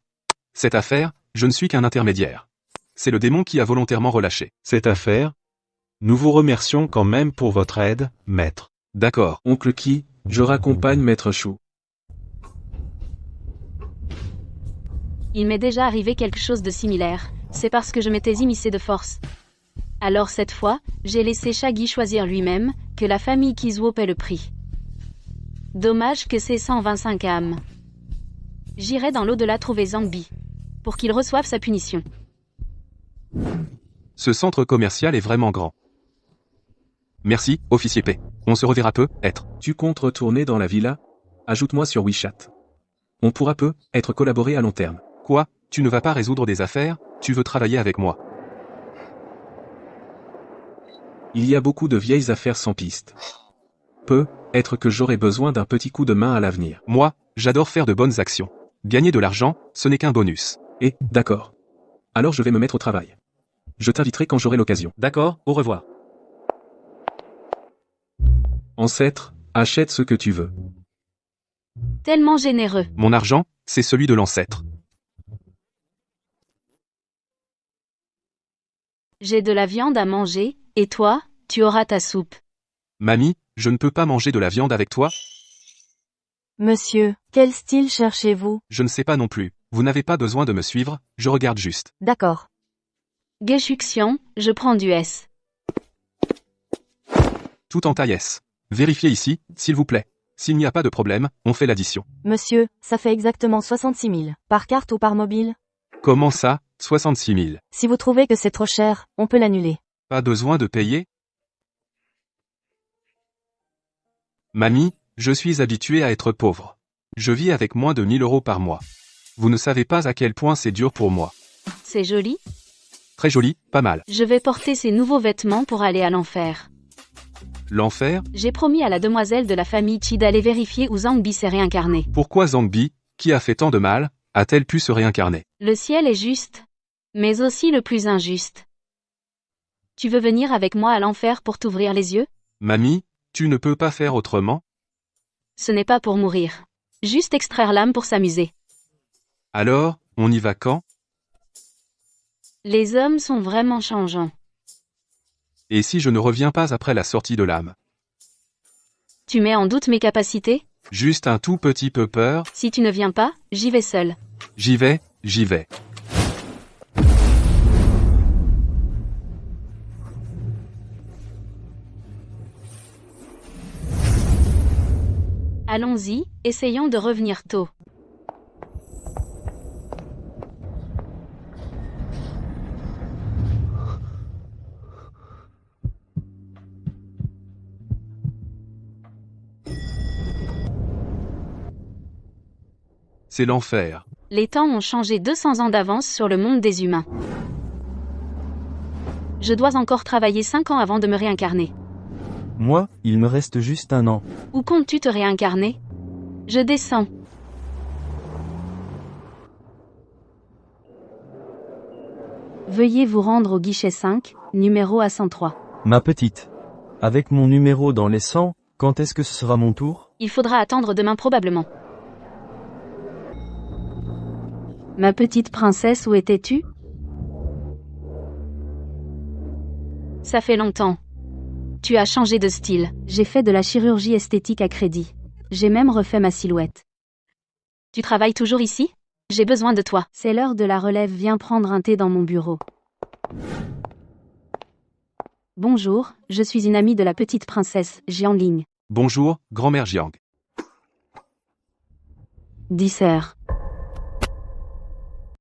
Cette affaire, je ne suis qu'un intermédiaire. C'est le démon qui a volontairement relâché. Cette affaire? Nous vous remercions quand même pour votre aide, maître. D'accord. Oncle Qui, je raccompagne Maître Chou. Il m'est déjà arrivé quelque chose de similaire, c'est parce que je m'étais immiscé de force. Alors cette fois, j'ai laissé Shaggy choisir lui-même, que la famille Kizuo paie le prix. Dommage que c'est 125 âmes. J'irai dans l'au-delà trouver Zangbi, pour qu'il reçoive sa punition. Ce centre commercial est vraiment grand. Merci, officier P. On se reverra peu, être. Tu comptes retourner dans la villa? Ajoute-moi sur WeChat. On pourra peu, être collaboré à long terme. Quoi? Tu ne vas pas résoudre des affaires, tu veux travailler avec moi. Il y a beaucoup de vieilles affaires sans piste. Être que j'aurai besoin d'un petit coup de main à l'avenir. Moi, j'adore faire de bonnes actions. Gagner de l'argent, ce n'est qu'un bonus. D'accord. Alors je vais me mettre au travail. Je t'inviterai quand j'aurai l'occasion. D'accord, au revoir. Ancêtre, achète ce que tu veux. Tellement généreux. Mon argent, c'est celui de l'ancêtre. J'ai de la viande à manger, et toi, tu auras ta soupe. Mamie, je ne peux pas manger de la viande avec toi? Monsieur, quel style cherchez-vous? Je ne sais pas non plus. Vous n'avez pas besoin de me suivre, je regarde juste. D'accord. Geshuxian, je prends du S. Tout en taille S. Vérifiez ici, s'il vous plaît. S'il n'y a pas de problème, on fait l'addition. Monsieur, ça fait exactement 66 000. Par carte ou par mobile? Comment ça, 66 000? Si vous trouvez que c'est trop cher, on peut l'annuler. Pas besoin de payer? Mamie, je suis habitué à être pauvre. Je vis avec moins de 1000 € par mois. Vous ne savez pas à quel point c'est dur pour moi. C'est joli? Très joli, pas mal. Je vais porter ces nouveaux vêtements pour aller à l'enfer. L'enfer? J'ai promis à la demoiselle de la famille Chi d'aller vérifier où Zangbi s'est réincarné. Pourquoi Zangbi, qui a fait tant de mal, a-t-elle pu se réincarner? Le ciel est juste, mais aussi le plus injuste. Tu veux venir avec moi à l'enfer pour t'ouvrir les yeux? Mamie, tu ne peux pas faire autrement? Ce n'est pas pour mourir. Juste extraire l'âme pour s'amuser. Alors, on y va quand? Les hommes sont vraiment changeants. Et si je ne reviens pas après la sortie de l'âme? Tu mets en doute mes capacités? Juste un tout petit peu peur? Si tu ne viens pas, j'y vais seul. J'y vais, j'y vais. Allons-y, essayons de revenir tôt. C'est l'enfer. Les temps ont changé 200 ans d'avance sur le monde des humains. Je dois encore travailler 5 ans avant de me réincarner. Moi, il me reste juste 1 an. Où comptes-tu te réincarner? Je descends. Veuillez vous rendre au guichet 5, numéro A103. Ma petite. Avec mon numéro dans les 100, quand est-ce que ce sera mon tour? Il faudra attendre demain probablement. Ma petite princesse, où étais-tu? Ça fait longtemps. Tu as changé de style. J'ai fait de la chirurgie esthétique à crédit. J'ai même refait ma silhouette. Tu travailles toujours ici? J'ai besoin de toi. C'est l'heure de la relève, viens prendre un thé dans mon bureau. Bonjour, je suis une amie de la petite princesse, Jiangling. Bonjour, grand-mère Jiang. 10 heures.